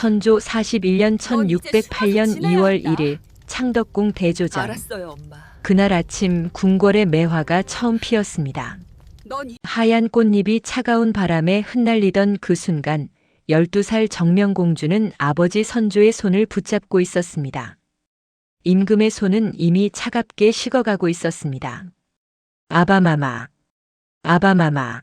선조 41년 1608년 2월 1일 창덕궁 대조전. 알았어요, 엄마. 그날 아침 궁궐의 매화가 처음 피었습니다. 하얀 꽃잎이 차가운 바람에 흩날리던 그 순간 12살 정명공주는 아버지 선조의 손을 붙잡고 있었습니다. 임금의 손은 이미 차갑게 식어가고 있었습니다. 아바마마, 아바마마.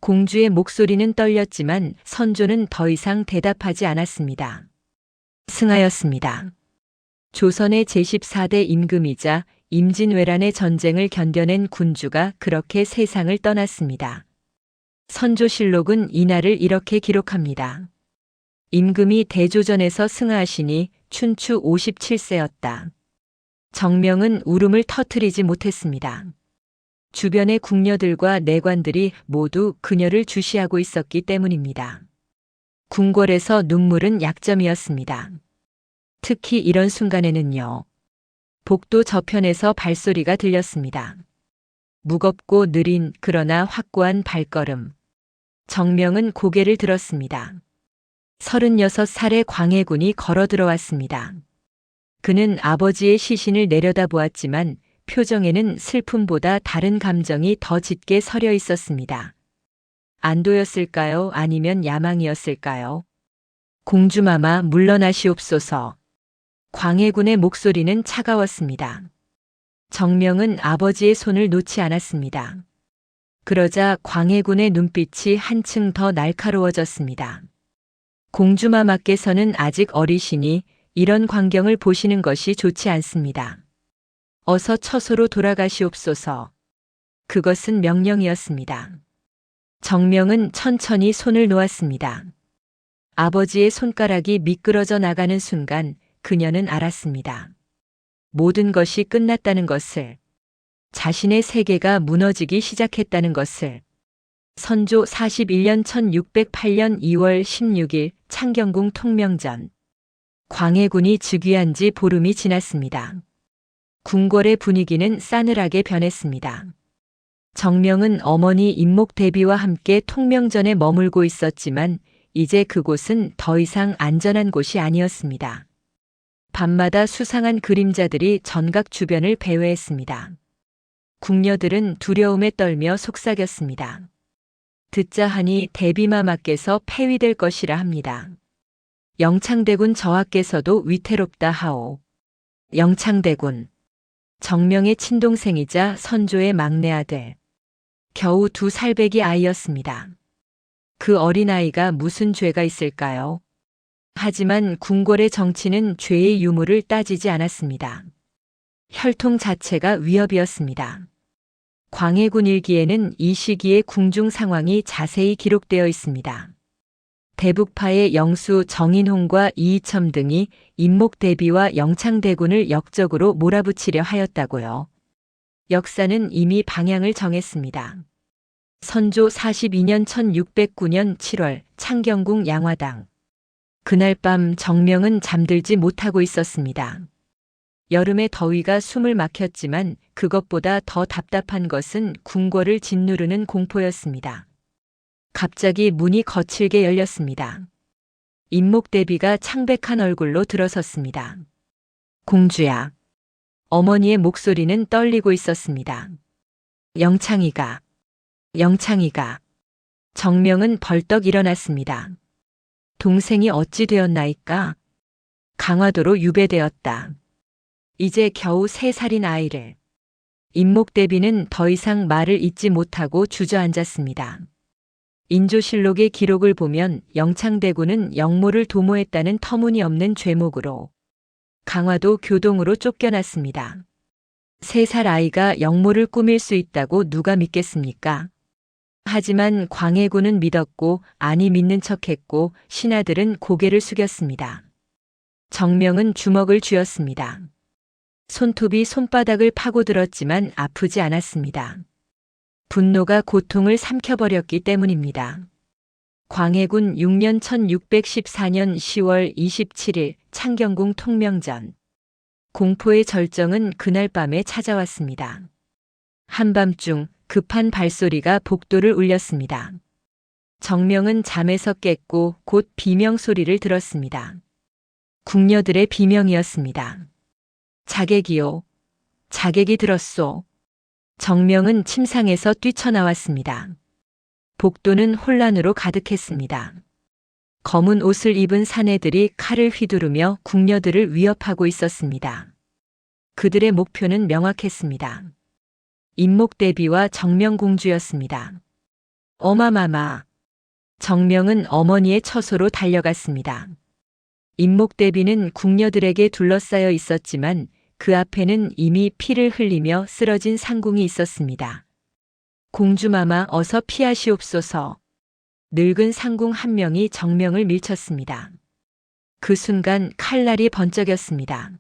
공주의 목소리는 떨렸지만 선조는 더 이상 대답하지 않았습니다. 승하였습니다. 조선의 제14대 임금이자 임진왜란의 전쟁을 견뎌낸 군주가 그렇게 세상을 떠났습니다. 선조실록은 이날을 이렇게 기록합니다. 임금이 대조전에서 승하하시니 춘추 57세였다. 정명은 울음을 터뜨리지 못했습니다. 주변의 궁녀들과 내관들이 모두 그녀를 주시하고 있었기 때문입니다. 궁궐에서 눈물은 약점이었습니다. 특히 이런 순간에는요. 복도 저편에서 발소리가 들렸습니다. 무겁고 느린 그러나 확고한 발걸음. 정명은 고개를 들었습니다. 36살의 광해군이 걸어 들어왔습니다. 그는 아버지의 시신을 내려다보았지만 표정에는 슬픔보다 다른 감정이 더 짙게 서려 있었습니다. 안도였을까요? 아니면 야망이었을까요? 공주마마 물러나시옵소서. 광해군의 목소리는 차가웠습니다. 정명은 아버지의 손을 놓지 않았습니다. 그러자 광해군의 눈빛이 한층 더 날카로워졌습니다. 공주마마께서는 아직 어리시니 이런 광경을 보시는 것이 좋지 않습니다. 어서 처소로 돌아가시옵소서. 그것은 명령이었습니다. 정명은 천천히 손을 놓았습니다. 아버지의 손가락이 미끄러져 나가는 순간 그녀는 알았습니다. 모든 것이 끝났다는 것을, 자신의 세계가 무너지기 시작했다는 것을. 선조 41년 1608년 2월 16일 창경궁 통명전. 광해군이 즉위한 지 보름이 지났습니다. 궁궐의 분위기는 싸늘하게 변했습니다. 정명은 어머니 임목대비와 함께 통명전에 머물고 있었지만 이제 그곳은 더 이상 안전한 곳이 아니었습니다. 밤마다 수상한 그림자들이 전각 주변을 배회했습니다. 궁녀들은 두려움에 떨며 속삭였습니다. 듣자 하니 대비마마께서 폐위될 것이라 합니다. 영창대군 저하께서도 위태롭다 하오. 영창대군. 정명의 친동생이자 선조의 막내 아들. 겨우 2살배기 아이였습니다. 그 어린아이가 무슨 죄가 있을까요? 하지만 궁궐의 정치는 죄의 유무를 따지지 않았습니다. 혈통 자체가 위협이었습니다. 광해군 일기에는 이 시기의 궁중 상황이 자세히 기록되어 있습니다. 대북파의 영수 정인홍과 이이첨 등이 임목대비와 영창대군을 역적으로 몰아붙이려 하였다고요. 역사는 이미 방향을 정했습니다. 선조 42년 1609년 7월 창경궁 양화당. 그날 밤 정명은 잠들지 못하고 있었습니다. 여름의 더위가 숨을 막혔지만 그것보다 더 답답한 것은 궁궐을 짓누르는 공포였습니다. 갑자기 문이 거칠게 열렸습니다. 임목대비가 창백한 얼굴로 들어섰습니다. 공주야. 어머니의 목소리는 떨리고 있었습니다. 영창이가. 정명은 벌떡 일어났습니다. 동생이 어찌 되었나이까? 강화도로 유배되었다. 이제 겨우 3살인 아이를. 임목대비는 더 이상 말을 잇지 못하고 주저앉았습니다. 인조실록의 기록을 보면 영창대군은 영모를 도모했다는 터무니없는 죄목으로 강화도 교동으로 쫓겨났습니다. 3살 아이가 영모를 꾸밀 수 있다고 누가 믿겠습니까? 하지만 광해군은 믿었고 아니 믿는 척했고 신하들은 고개를 숙였습니다. 정명은 주먹을 쥐었습니다. 손톱이 손바닥을 파고들었지만 아프지 않았습니다. 분노가 고통을 삼켜버렸기 때문입니다. 광해군 6년 1614년 10월 27일 창경궁 통명전. 공포의 절정은 그날 밤에 찾아왔습니다. 한밤중 급한 발소리가 복도를 울렸습니다. 정명은 잠에서 깼고 곧 비명 소리를 들었습니다. 궁녀들의 비명이었습니다. 자객이요. 자객이 들었소. 정명은 침상에서 뛰쳐나왔습니다. 복도는 혼란으로 가득했습니다. 검은 옷을 입은 사내들이 칼을 휘두르며 궁녀들을 위협하고 있었습니다. 그들의 목표는 명확했습니다. 임목대비와 정명공주였습니다. 어마마마. 정명은 어머니의 처소로 달려갔습니다. 임목대비는 궁녀들에게 둘러싸여 있었지만 그 앞에는 이미 피를 흘리며 쓰러진 상궁이 있었습니다. 공주마마 어서 피하시옵소서. 늙은 상궁 한 명이 정명을 밀쳤습니다. 그 순간 칼날이 번쩍였습니다.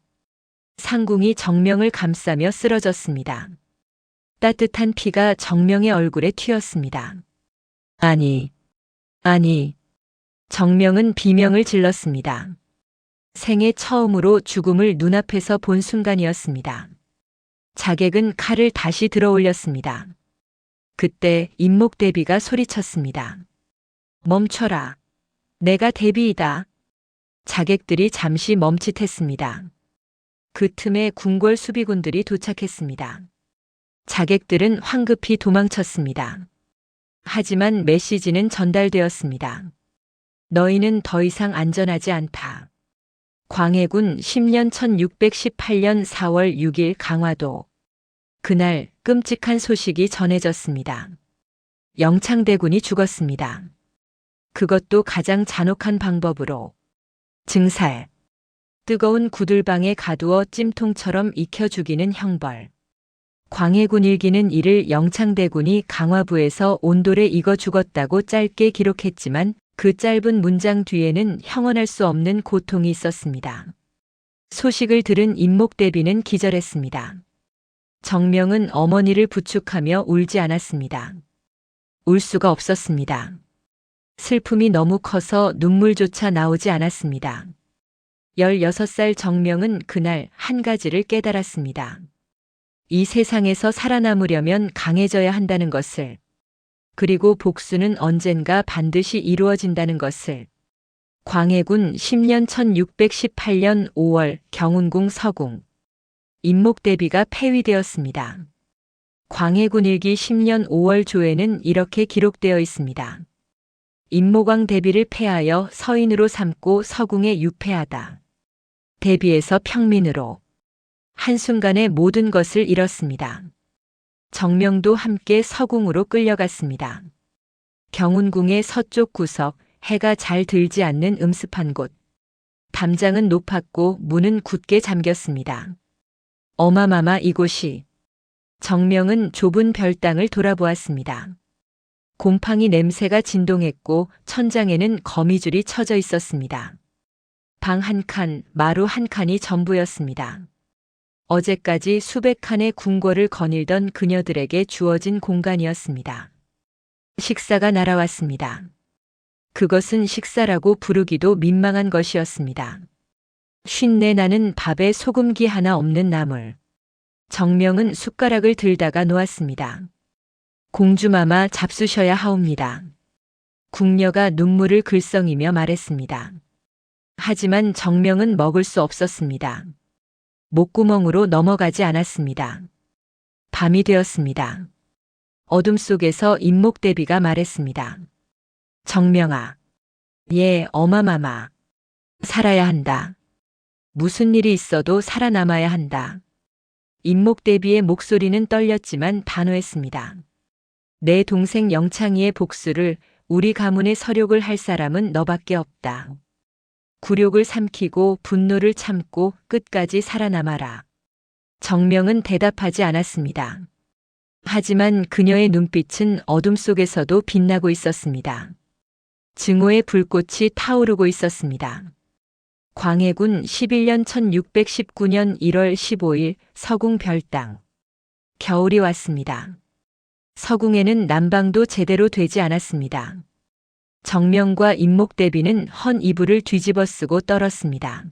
상궁이 정명을 감싸며 쓰러졌습니다. 따뜻한 피가 정명의 얼굴에 튀었습니다. 아니. 정명은 비명을 질렀습니다. 생애 처음으로 죽음을 눈앞에서 본 순간이었습니다. 자객은 칼을 다시 들어 올렸습니다. 그때 임목대비가 소리쳤습니다. 멈춰라. 내가 대비이다. 자객들이 잠시 멈칫했습니다. 그 틈에 궁궐 수비군들이 도착했습니다. 자객들은 황급히 도망쳤습니다. 하지만 메시지는 전달되었습니다. 너희는 더 이상 안전하지 않다. 광해군 10년 1618년 4월 6일 강화도. 그날 끔찍한 소식이 전해졌습니다. 영창대군이 죽었습니다. 그것도 가장 잔혹한 방법으로. 증살. 뜨거운 구들방에 가두어 찜통처럼 익혀 죽이는 형벌. 광해군 일기는 이를 영창대군이 강화부에서 온돌에 익어 죽었다고 짧게 기록했지만 그 짧은 문장 뒤에는 형언할 수 없는 고통이 있었습니다. 소식을 들은 임목대비는 기절했습니다. 정명은 어머니를 부축하며 울지 않았습니다. 울 수가 없었습니다. 슬픔이 너무 커서 눈물조차 나오지 않았습니다. 16살 정명은 그날 한 가지를 깨달았습니다. 이 세상에서 살아남으려면 강해져야 한다는 것을, 그리고 복수는 언젠가 반드시 이루어진다는 것을. 광해군 10년 1618년 5월 경운궁 서궁. 임목대비가 폐위되었습니다. 광해군 일기 10년 5월 조에는 이렇게 기록되어 있습니다. 임목왕 대비를 폐하여 서인으로 삼고 서궁에 유폐하다. 대비에서 평민으로. 한순간에 모든 것을 잃었습니다. 정명도 함께 서궁으로 끌려갔습니다. 경운궁의 서쪽 구석, 해가 잘 들지 않는 음습한 곳. 담장은 높았고 문은 굳게 잠겼습니다. 어마마마 이곳이. 정명은 좁은 별당을 돌아보았습니다. 곰팡이 냄새가 진동했고 천장에는 거미줄이 쳐져 있었습니다. 방 한 칸, 마루 한 칸이 전부였습니다. 어제까지 수백 칸의 궁궐을 거닐던 그녀들에게 주어진 공간이었습니다. 식사가 날아왔습니다. 그것은 식사라고 부르기도 민망한 것이었습니다. 쉰내 나는 밥에 소금기 하나 없는 나물. 정명은 숟가락을 들다가 놓았습니다. 공주마마 잡수셔야 하옵니다. 궁녀가 눈물을 글썽이며 말했습니다. 하지만 정명은 먹을 수 없었습니다. 목구멍으로 넘어가지 않았습니다. 밤이 되었습니다. 어둠 속에서 임목대비가 말했습니다. 정명아. 예, 어마마마. 살아야 한다. 무슨 일이 있어도 살아남아야 한다. 임목대비의 목소리는 떨렸지만 단호했습니다. 내 동생 영창이의 복수를, 우리 가문의 서욕을 할 사람은 너밖에 없다. 굴욕을 삼키고 분노를 참고 끝까지 살아남아라. 정명은 대답하지 않았습니다. 하지만 그녀의 눈빛은 어둠 속에서도 빛나고 있었습니다. 증오의 불꽃이 타오르고 있었습니다. 광해군 11년 1619년 1월 15일 서궁 별당. 겨울이 왔습니다. 서궁에는 난방도 제대로 되지 않았습니다. 정명과 임목대비는 헌 이불을 뒤집어 쓰고 떨었습니다.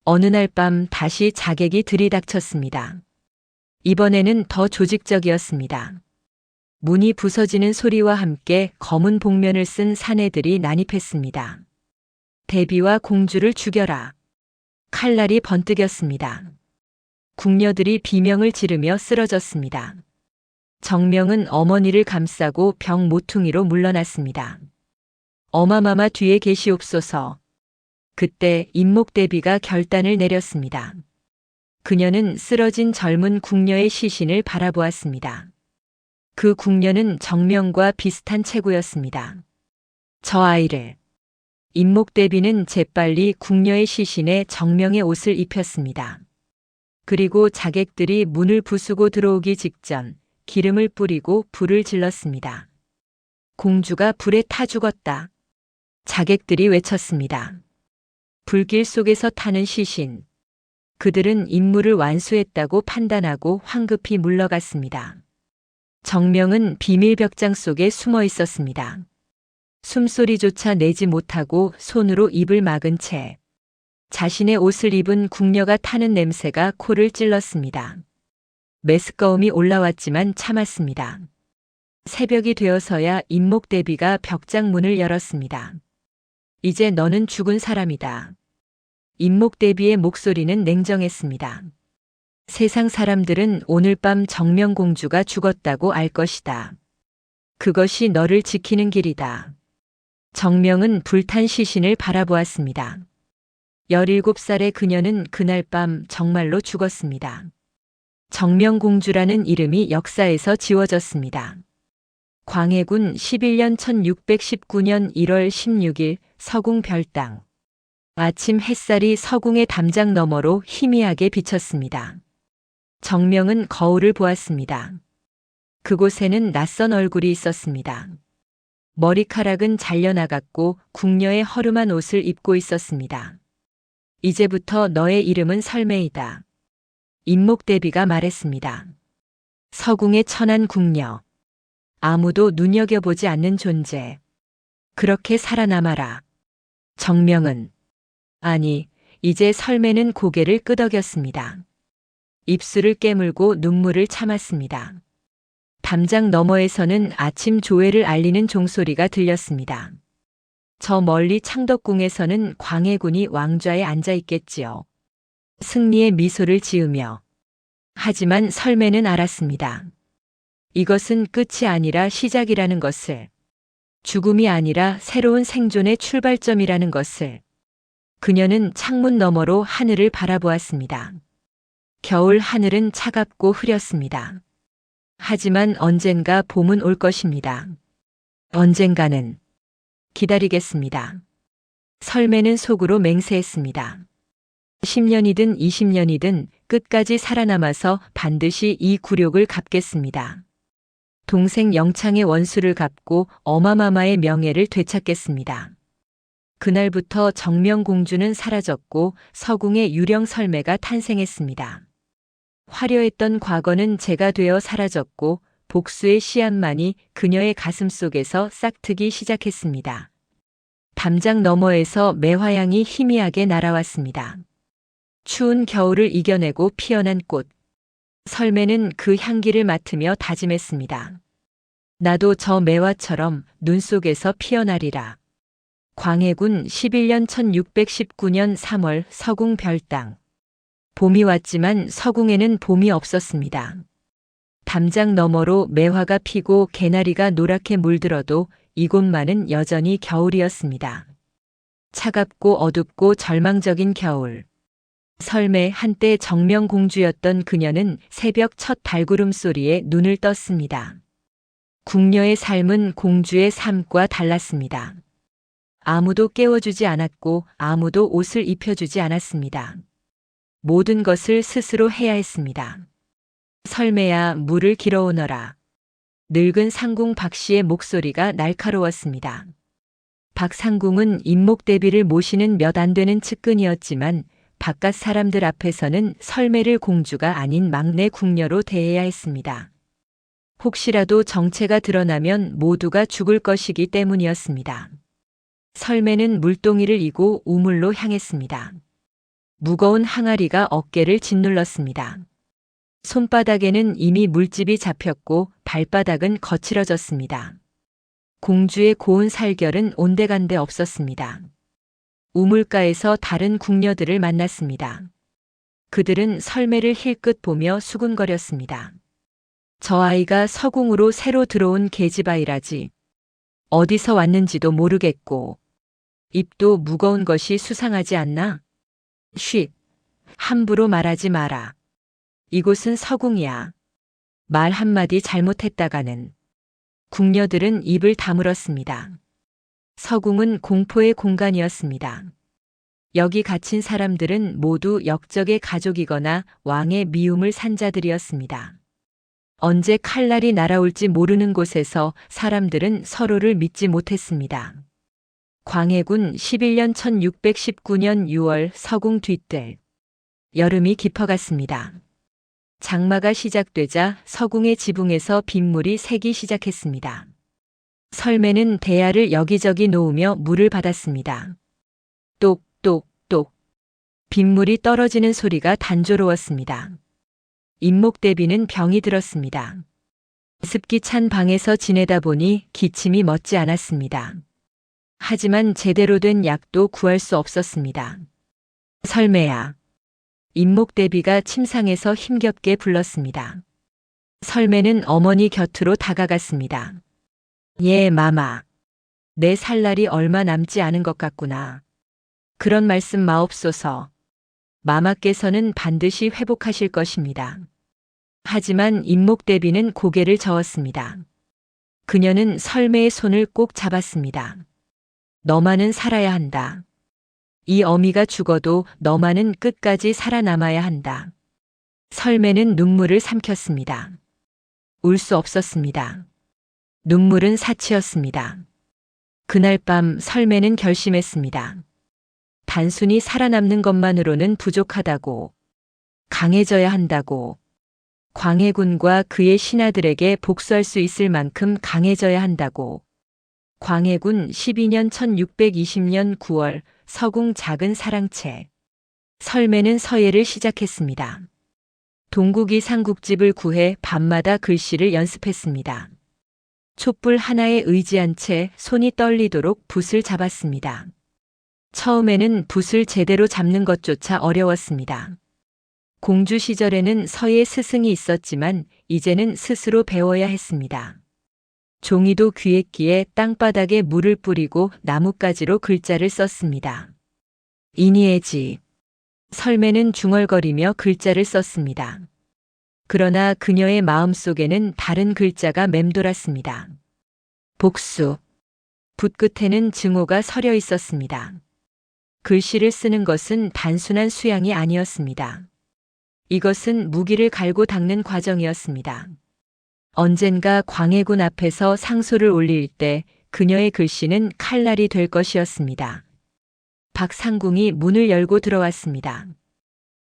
어느 날 밤 다시 자객이 들이닥쳤습니다. 이번에는 더 조직적이었습니다. 문이 부서지는 소리와 함께 검은 복면을 쓴 사내들이 난입했습니다. 대비와 공주를 죽여라. 칼날이 번뜩였습니다. 궁녀들이 비명을 지르며 쓰러졌습니다. 정명은 어머니를 감싸고 병 모퉁이로 물러났습니다. 어마마마 뒤에 계시옵소서. 그때 임목대비가 결단을 내렸습니다. 그녀는 쓰러진 젊은 궁녀의 시신을 바라보았습니다. 그 궁녀는 정명과 비슷한 체구였습니다. 저 아이를. 임목대비는 재빨리 궁녀의 시신에 정명의 옷을 입혔습니다. 그리고 자객들이 문을 부수고 들어오기 직전 기름을 뿌리고 불을 질렀습니다. 공주가 불에 타 죽었다. 자객들이 외쳤습니다. 불길 속에서 타는 시신. 그들은 임무를 완수했다고 판단하고 황급히 물러갔습니다. 정명은 비밀벽장 속에 숨어 있었습니다. 숨소리조차 내지 못하고 손으로 입을 막은 채 자신의 옷을 입은 궁녀가 타는 냄새가 코를 찔렀습니다. 메스꺼움이 올라왔지만 참았습니다. 새벽이 되어서야 임목대비가 벽장 문을 열었습니다. 이제 너는 죽은 사람이다. 임목대비의 목소리는 냉정했습니다. 세상 사람들은 오늘 밤 정명공주가 죽었다고 알 것이다. 그것이 너를 지키는 길이다. 정명은 불탄 시신을 바라보았습니다. 17살의 그녀는 그날 밤 정말로 죽었습니다. 정명공주라는 이름이 역사에서 지워졌습니다. 광해군 11년 1619년 1월 16일 서궁 별당. 아침 햇살이 서궁의 담장 너머로 희미하게 비쳤습니다. 정명은 거울을 보았습니다. 그곳에는 낯선 얼굴이 있었습니다. 머리카락은 잘려나갔고 궁녀의 허름한 옷을 입고 있었습니다. 이제부터 너의 이름은 설매이다. 임목대비가 말했습니다. 서궁의 천한 궁녀. 아무도 눈여겨보지 않는 존재. 그렇게 살아남아라. 정명은 아니, 이제 설매는 고개를 끄덕였습니다. 입술을 깨물고 눈물을 참았습니다. 담장 너머에서는 아침 조회를 알리는 종소리가 들렸습니다. 저 멀리 창덕궁에서는 광해군이 왕좌에 앉아 있겠지요. 승리의 미소를 지으며. 하지만 설매는 알았습니다. 이것은 끝이 아니라 시작이라는 것을. 죽음이 아니라 새로운 생존의 출발점이라는 것을. 그녀는 창문 너머로 하늘을 바라보았습니다. 겨울 하늘은 차갑고 흐렸습니다. 하지만 언젠가 봄은 올 것입니다. 언젠가는. 기다리겠습니다. 설매는 속으로 맹세했습니다. 10년이든 20년이든 끝까지 살아남아서 반드시 이 굴욕을 갚겠습니다. 동생 영창의 원수를 갚고 어마마마의 명예를 되찾겠습니다. 그날부터 정명공주는 사라졌고 서궁의 유령 설매가 탄생했습니다. 화려했던 과거는 재가 되어 사라졌고 복수의 씨앗만이 그녀의 가슴 속에서 싹트기 시작했습니다. 담장 너머에서 매화향이 희미하게 날아왔습니다. 추운 겨울을 이겨내고 피어난 꽃. 설매는 그 향기를 맡으며 다짐했습니다. 나도 저 매화처럼 눈 속에서 피어나리라. 광해군 11년 1619년 3월 서궁 별당. 봄이 왔지만 서궁에는 봄이 없었습니다. 담장 너머로 매화가 피고 개나리가 노랗게 물들어도 이곳만은 여전히 겨울이었습니다. 차갑고 어둡고 절망적인 겨울. 설매 한때 정명공주였던 그녀는 새벽 첫 발구름 소리에 눈을 떴습니다. 궁녀의 삶은 공주의 삶과 달랐습니다. 아무도 깨워주지 않았고 아무도 옷을 입혀주지 않았습니다. 모든 것을 스스로 해야 했습니다. 설매야 물을 길어오너라. 늙은 상궁 박씨의 목소리가 날카로웠습니다. 박상궁은 임목대비를 모시는 몇 안 되는 측근이었지만 바깥 사람들 앞에서는 설매를 공주가 아닌 막내 궁녀로 대해야 했습니다. 혹시라도 정체가 드러나면 모두가 죽을 것이기 때문이었습니다. 설매는 물동이를 이고 우물로 향했습니다. 무거운 항아리가 어깨를 짓눌렀습니다. 손바닥에는 이미 물집이 잡혔고 발바닥은 거칠어졌습니다. 공주의 고운 살결은 온데간데 없었습니다. 우물가에서 다른 궁녀들을 만났습니다. 그들은 설매를 힐끗 보며 수군거렸습니다. 저 아이가 서궁으로 새로 들어온 계집아이라지. 어디서 왔는지도 모르겠고 입도 무거운 것이 수상하지 않나? 쉿! 함부로 말하지 마라. 이곳은 서궁이야. 말 한마디 잘못했다가는. 궁녀들은 입을 다물었습니다. 서궁은 공포의 공간이었습니다. 여기 갇힌 사람들은 모두 역적의 가족이거나 왕의 미움을 산 자들이었습니다. 언제 칼날이 날아올지 모르는 곳에서 사람들은 서로를 믿지 못했습니다. 광해군 11년 1619년 6월 서궁 뒷뜰. 여름이 깊어갔습니다. 장마가 시작되자 서궁의 지붕에서 빗물이 새기 시작했습니다. 설매는 대야를 여기저기 놓으며 물을 받았습니다. 똑똑똑. 빗물이 떨어지는 소리가 단조로웠습니다. 임목대비는 병이 들었습니다. 습기 찬 방에서 지내다 보니 기침이 멎지 않았습니다. 하지만 제대로 된 약도 구할 수 없었습니다. 설매야. 임목대비가 침상에서 힘겹게 불렀습니다. 설매는 어머니 곁으로 다가갔습니다. 예, 마마. 내 살 날이 얼마 남지 않은 것 같구나. 그런 말씀 마옵소서. 마마께서는 반드시 회복하실 것입니다. 하지만 임목대비는 고개를 저었습니다. 그녀는 설매의 손을 꼭 잡았습니다. 너만은 살아야 한다. 이 어미가 죽어도 너만은 끝까지 살아남아야 한다. 설매는 눈물을 삼켰습니다. 울 수 없었습니다. 눈물은 사치였습니다. 그날 밤 설매는 결심했습니다. 단순히 살아남는 것만으로는 부족하다고, 강해져야 한다고, 광해군과 그의 신하들에게 복수할 수 있을 만큼 강해져야 한다고. 광해군 12년 1620년 9월 서궁 작은 사랑채. 설매는 서예를 시작했습니다. 동국이 삼국집을 구해 밤마다 글씨를 연습했습니다. 촛불 하나에 의지한 채 손이 떨리도록 붓을 잡았습니다. 처음에는 붓을 제대로 잡는 것조차 어려웠습니다. 공주 시절에는 서예 스승이 있었지만 이제는 스스로 배워야 했습니다. 종이도 귀했기에 땅바닥에 물을 뿌리고 나뭇가지로 글자를 썼습니다. 인이의 집. 설매는 중얼거리며 글자를 썼습니다. 그러나 그녀의 마음속에는 다른 글자가 맴돌았습니다. 복수. 붓 끝에는 증오가 서려 있었습니다. 글씨를 쓰는 것은 단순한 수양이 아니었습니다. 이것은 무기를 갈고 닦는 과정이었습니다. 언젠가 광해군 앞에서 상소를 올릴 때 그녀의 글씨는 칼날이 될 것이었습니다. 박상궁이 문을 열고 들어왔습니다.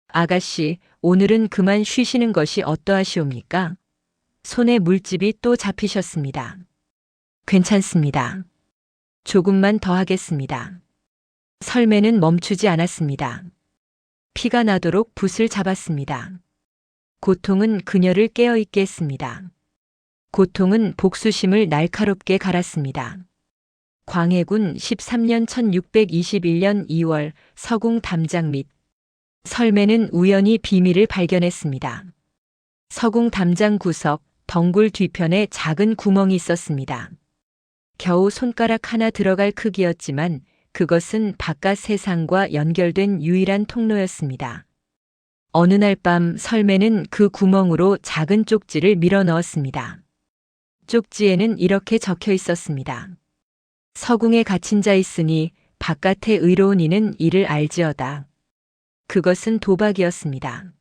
아가씨, 오늘은 그만 쉬시는 것이 어떠하시옵니까? 손에 물집이 또 잡히셨습니다. 괜찮습니다. 조금만 더 하겠습니다. 설매는 멈추지 않았습니다. 피가 나도록 붓을 잡았습니다. 고통은 그녀를 깨어있게 했습니다. 고통은 복수심을 날카롭게 갈았습니다. 광해군 13년 1621년 2월 서궁 담장 밑. 설매는 우연히 비밀을 발견했습니다. 서궁 담장 구석 덩굴 뒤편에 작은 구멍이 있었습니다. 겨우 손가락 하나 들어갈 크기였지만 그것은 바깥 세상과 연결된 유일한 통로였습니다. 어느 날 밤 설매는 그 구멍으로 작은 쪽지를 밀어 넣었습니다. 쪽지에는 이렇게 적혀 있었습니다. 서궁에 갇힌 자 있으니 바깥에 의로운 이는 이를 알지어다. 그것은 도박이었습니다.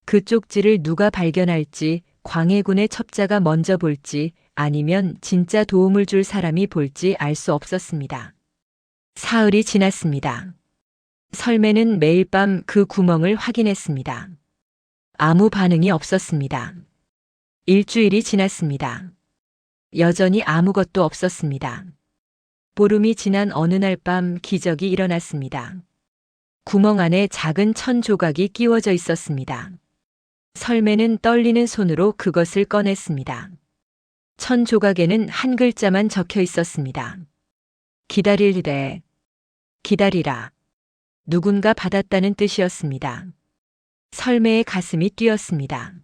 그 쪽지를 누가 발견할지, 광해군의 첩자가 먼저 볼지, 아니면 진짜 도움을 줄 사람이 볼지 알 수 없었습니다. 사흘이 지났습니다. 설매는 매일 밤 그 구멍을 확인했습니다. 아무 반응이 없었습니다. 일주일이 지났습니다. 여전히 아무것도 없었습니다. 보름이 지난 어느 날 밤 기적이 일어났습니다. 구멍 안에 작은 천 조각이 끼워져 있었습니다. 설매는 떨리는 손으로 그것을 꺼냈습니다. 천 조각에는 한 글자만 적혀 있었습니다. 기다릴래. 기다리라. 누군가 받았다는 뜻이었습니다. 설매의 가슴이 뛰었습니다.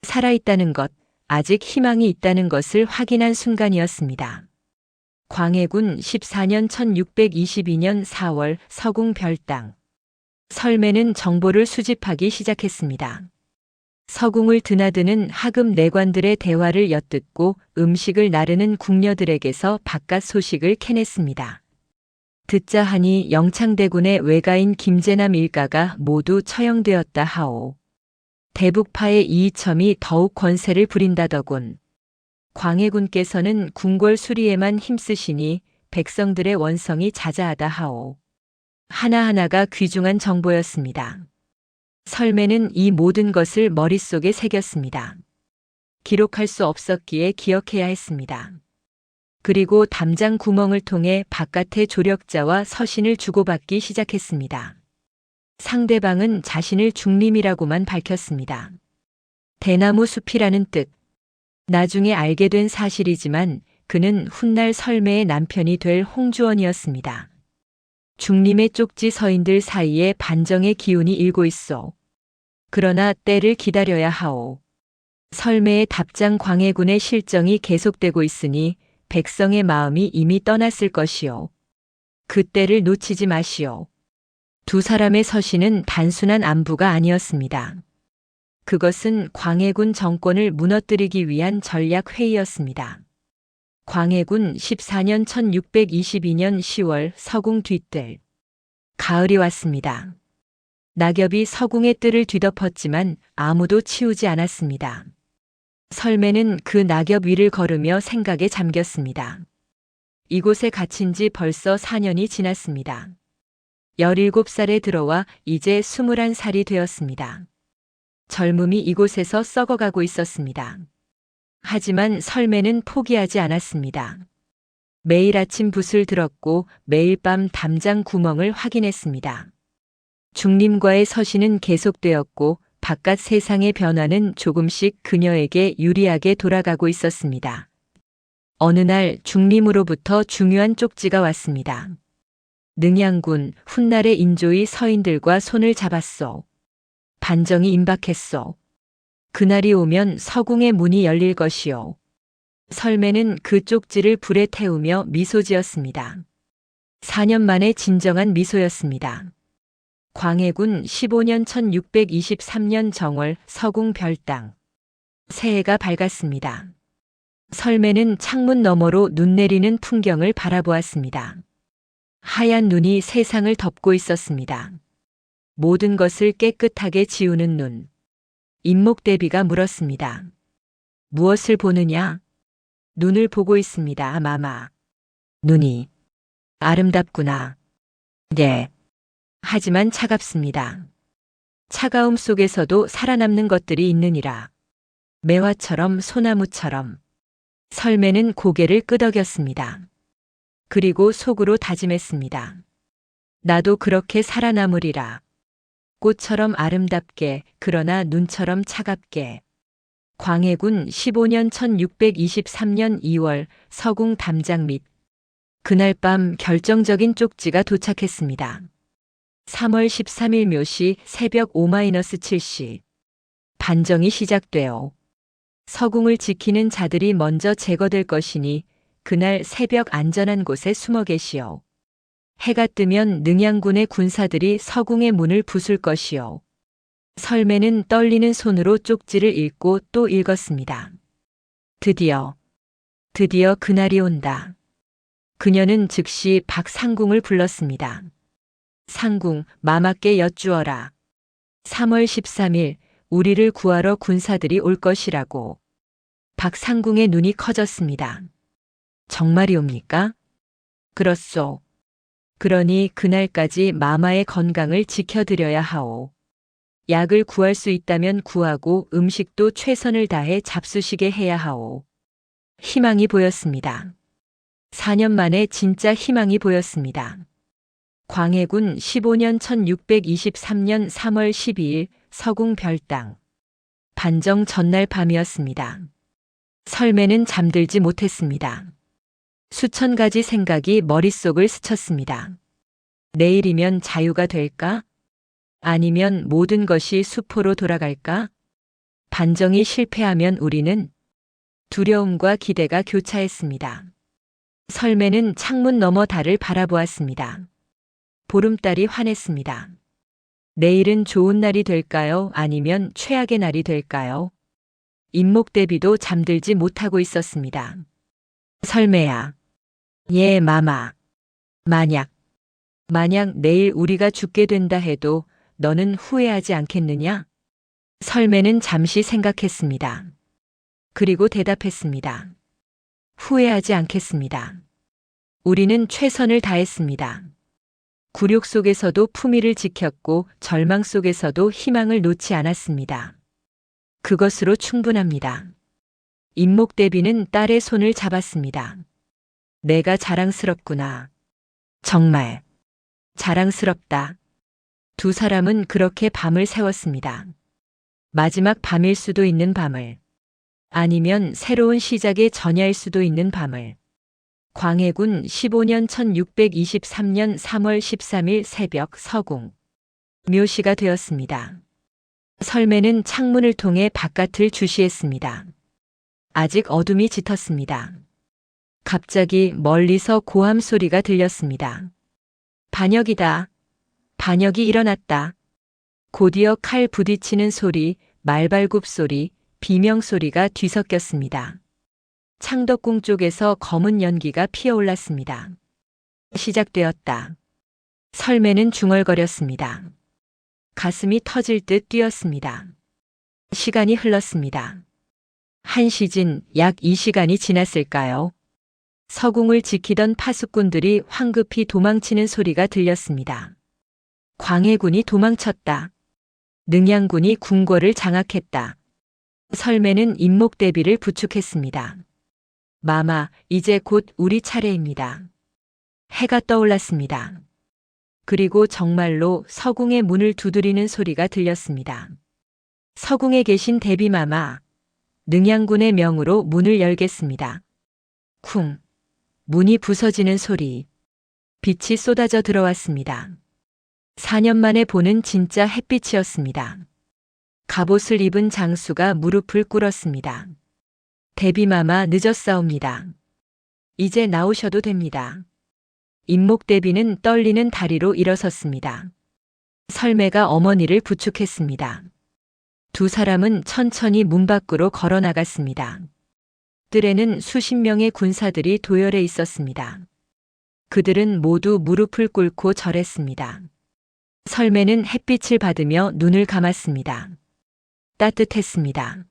살아있다는 것, 아직 희망이 있다는 것을 확인한 순간이었습니다. 광해군 14년 1622년 4월 서궁 별당. 설매는 정보를 수집하기 시작했습니다. 서궁을 드나드는 하급 내관들의 대화를 엿듣고 음식을 나르는 궁녀들에게서 바깥 소식을 캐냈습니다. 듣자 하니 영창대군의 외가인 김제남 일가가 모두 처형되었다 하오. 대북파의 이이첨이 더욱 권세를 부린다더군. 광해군께서는 궁궐 수리에만 힘쓰시니 백성들의 원성이 자자하다 하오. 하나하나가 귀중한 정보였습니다. 설매는 이 모든 것을 머릿속에 새겼습니다. 기록할 수 없었기에 기억해야 했습니다. 그리고 담장 구멍을 통해 바깥의 조력자와 서신을 주고받기 시작했습니다. 상대방은 자신을 중림이라고만 밝혔습니다. 대나무 숲이라는 뜻. 나중에 알게 된 사실이지만 그는 훗날 설매의 남편이 될 홍주원이었습니다. 중림의 쪽지 서인들 사이에 반정의 기운이 일고 있어. 그러나 때를 기다려야 하오. 설매의 답장 광해군의 실정이 계속되고 있으니 백성의 마음이 이미 떠났을 것이오. 그 때를 놓치지 마시오. 두 사람의 서신은 단순한 안부가 아니었습니다. 그것은 광해군 정권을 무너뜨리기 위한 전략 회의였습니다. 광해군 14년 1622년 10월 서궁 뒷뜰. 가을이 왔습니다. 낙엽이 서궁의 뜰을 뒤덮었지만 아무도 치우지 않았습니다. 설매는 그 낙엽 위를 걸으며 생각에 잠겼습니다. 이곳에 갇힌 지 벌써 4년이 지났습니다. 17살에 들어와 이제 21살이 되었습니다. 젊음이 이곳에서 썩어가고 있었습니다. 하지만 설매는 포기하지 않았습니다. 매일 아침 붓을 들었고 매일 밤 담장 구멍을 확인했습니다. 중림과의 서신은 계속되었고 바깥 세상의 변화는 조금씩 그녀에게 유리하게 돌아가고 있었습니다. 어느 날 중림으로부터 중요한 쪽지가 왔습니다. 능양군 훗날의 인조의 서인들과 손을 잡았소. 반정이 임박했소. 그날이 오면 서궁의 문이 열릴 것이오. 설매는 그 쪽지를 불에 태우며 미소 지었습니다. 4년 만에 진정한 미소였습니다. 광해군 15년 1623년 정월 서궁 별당. 새해가 밝았습니다. 설매는 창문 너머로 눈 내리는 풍경을 바라보았습니다. 하얀 눈이 세상을 덮고 있었습니다. 모든 것을 깨끗하게 지우는 눈. 인목대비가 물었습니다. 무엇을 보느냐? 눈을 보고 있습니다, 마마. 눈이 아름답구나. 네. 하지만 차갑습니다. 차가움 속에서도 살아남는 것들이 있느니라. 매화처럼 소나무처럼. 설매는 고개를 끄덕였습니다. 그리고 속으로 다짐했습니다. 나도 그렇게 살아남으리라. 꽃처럼 아름답게, 그러나 눈처럼 차갑게. 광해군 15년 1623년 2월 서궁 담장 밑. 그날 밤 결정적인 쪽지가 도착했습니다. 3월 13일 묘시 새벽 5-7시. 반정이 시작되어 서궁을 지키는 자들이 먼저 제거될 것이니 그날 새벽 안전한 곳에 숨어 계시오. 해가 뜨면 능양군의 군사들이 서궁의 문을 부술 것이오. 설매는 떨리는 손으로 쪽지를 읽고 또 읽었습니다. 드디어 그날이 온다. 그녀는 즉시 박상궁을 불렀습니다. 상궁, 마마께 여쭈어라. 3월 13일 우리를 구하러 군사들이 올 것이라고. 박상궁의 눈이 커졌습니다. 정말이 옵니까? 그렇소. 그러니 그날까지 마마의 건강을 지켜드려야 하오. 약을 구할 수 있다면 구하고 음식도 최선을 다해 잡수시게 해야 하오. 희망이 보였습니다. 4년 만에 진짜 희망이 보였습니다. 광해군 15년 1623년 3월 12일 서궁 별당. 반정 전날 밤이었습니다. 설매는 잠들지 못했습니다. 수천 가지 생각이 머릿속을 스쳤습니다. 내일이면 자유가 될까? 아니면 모든 것이 수포로 돌아갈까? 반정이 실패하면 우리는 두려움과 기대가 교차했습니다. 설매는 창문 너머 달을 바라보았습니다. 보름달이 환했습니다. 내일은 좋은 날이 될까요? 아니면 최악의 날이 될까요? 임목대비도 잠들지 못하고 있었습니다. 설매야. 예, 마마. 만약 내일 우리가 죽게 된다 해도 너는 후회하지 않겠느냐? 설매는 잠시 생각했습니다. 그리고 대답했습니다. 후회하지 않겠습니다. 우리는 최선을 다했습니다. 굴욕 속에서도 품위를 지켰고 절망 속에서도 희망을 놓지 않았습니다. 그것으로 충분합니다. 임목대비는 딸의 손을 잡았습니다. 내가 자랑스럽구나. 정말 자랑스럽다. 두 사람은 그렇게 밤을 새웠습니다. 마지막 밤일 수도 있는 밤을, 아니면 새로운 시작의 전야일 수도 있는 밤을. 광해군 15년 1623년 3월 13일 새벽 서궁. 묘시가 되었습니다. 설매는 창문을 통해 바깥을 주시했습니다. 아직 어둠이 짙었습니다. 갑자기 멀리서 고함 소리가 들렸습니다. 반역이다. 반역이 일어났다. 곧이어 칼 부딪히는 소리, 말발굽 소리, 비명 소리가 뒤섞였습니다. 창덕궁 쪽에서 검은 연기가 피어올랐습니다. 시작되었다. 설매는 중얼거렸습니다. 가슴이 터질 듯 뛰었습니다. 시간이 흘렀습니다. 1시 약 2시간이 지났을까요? 서궁을 지키던 파수꾼들이 황급히 도망치는 소리가 들렸습니다. 광해군이 도망쳤다. 능양군이 궁궐을 장악했다. 설매는 임목대비를 부축했습니다. 마마, 이제 곧 우리 차례입니다. 해가 떠올랐습니다. 그리고 정말로 서궁의 문을 두드리는 소리가 들렸습니다. 서궁에 계신 대비마마, 능양군의 명으로 문을 열겠습니다. 쿵, 문이 부서지는 소리. 빛이 쏟아져 들어왔습니다. 4년 만에 보는 진짜 햇빛이었습니다. 갑옷을 입은 장수가 무릎을 꿇었습니다. 대비마마 늦었사옵니다. 이제 나오셔도 됩니다. 임목대비는 떨리는 다리로 일어섰습니다. 설매가 어머니를 부축했습니다. 두 사람은 천천히 문 밖으로 걸어 나갔습니다. 뜰에는 수십 명의 군사들이 도열해 있었습니다. 그들은 모두 무릎을 꿇고 절했습니다. 설매는 햇빛을 받으며 눈을 감았습니다. 따뜻했습니다.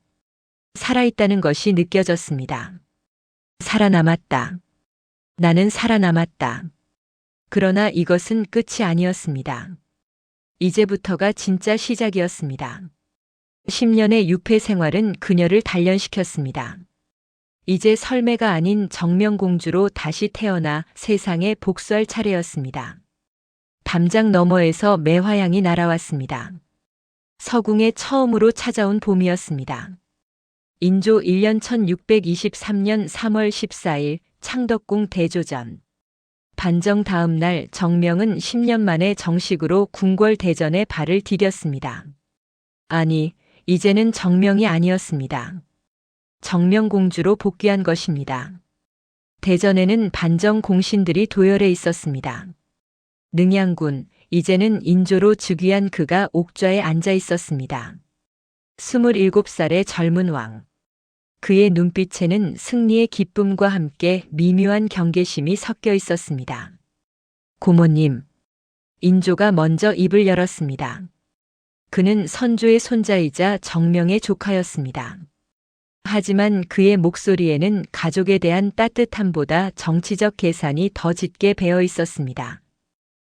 살아있다는 것이 느껴졌습니다. 살아남았다. 나는 살아남았다. 그러나 이것은 끝이 아니었습니다. 이제부터가 진짜 시작이었습니다. 10년의 유폐 생활은 그녀를 단련시켰습니다. 이제 설매가 아닌 정명공주로 다시 태어나 세상에 복수할 차례였습니다. 담장 너머에서 매화향이 날아왔습니다. 서궁에 처음으로 찾아온 봄이었습니다. 인조 1년 1623년 3월 14일 창덕궁 대조전. 반정 다음 날 정명은 10년 만에 정식으로 궁궐 대전에 발을 디뎠습니다. 아니, 이제는 정명이 아니었습니다. 정명공주로 복귀한 것입니다. 대전에는 반정 공신들이 도열해 있었습니다. 능양군, 이제는 인조로 즉위한 그가 옥좌에 앉아 있었습니다. 27살의 젊은 왕. 그의 눈빛에는 승리의 기쁨과 함께 미묘한 경계심이 섞여 있었습니다. 고모님. 인조가 먼저 입을 열었습니다. 그는 선조의 손자이자 정명의 조카였습니다. 하지만 그의 목소리에는 가족에 대한 따뜻함보다 정치적 계산이 더 짙게 배어 있었습니다.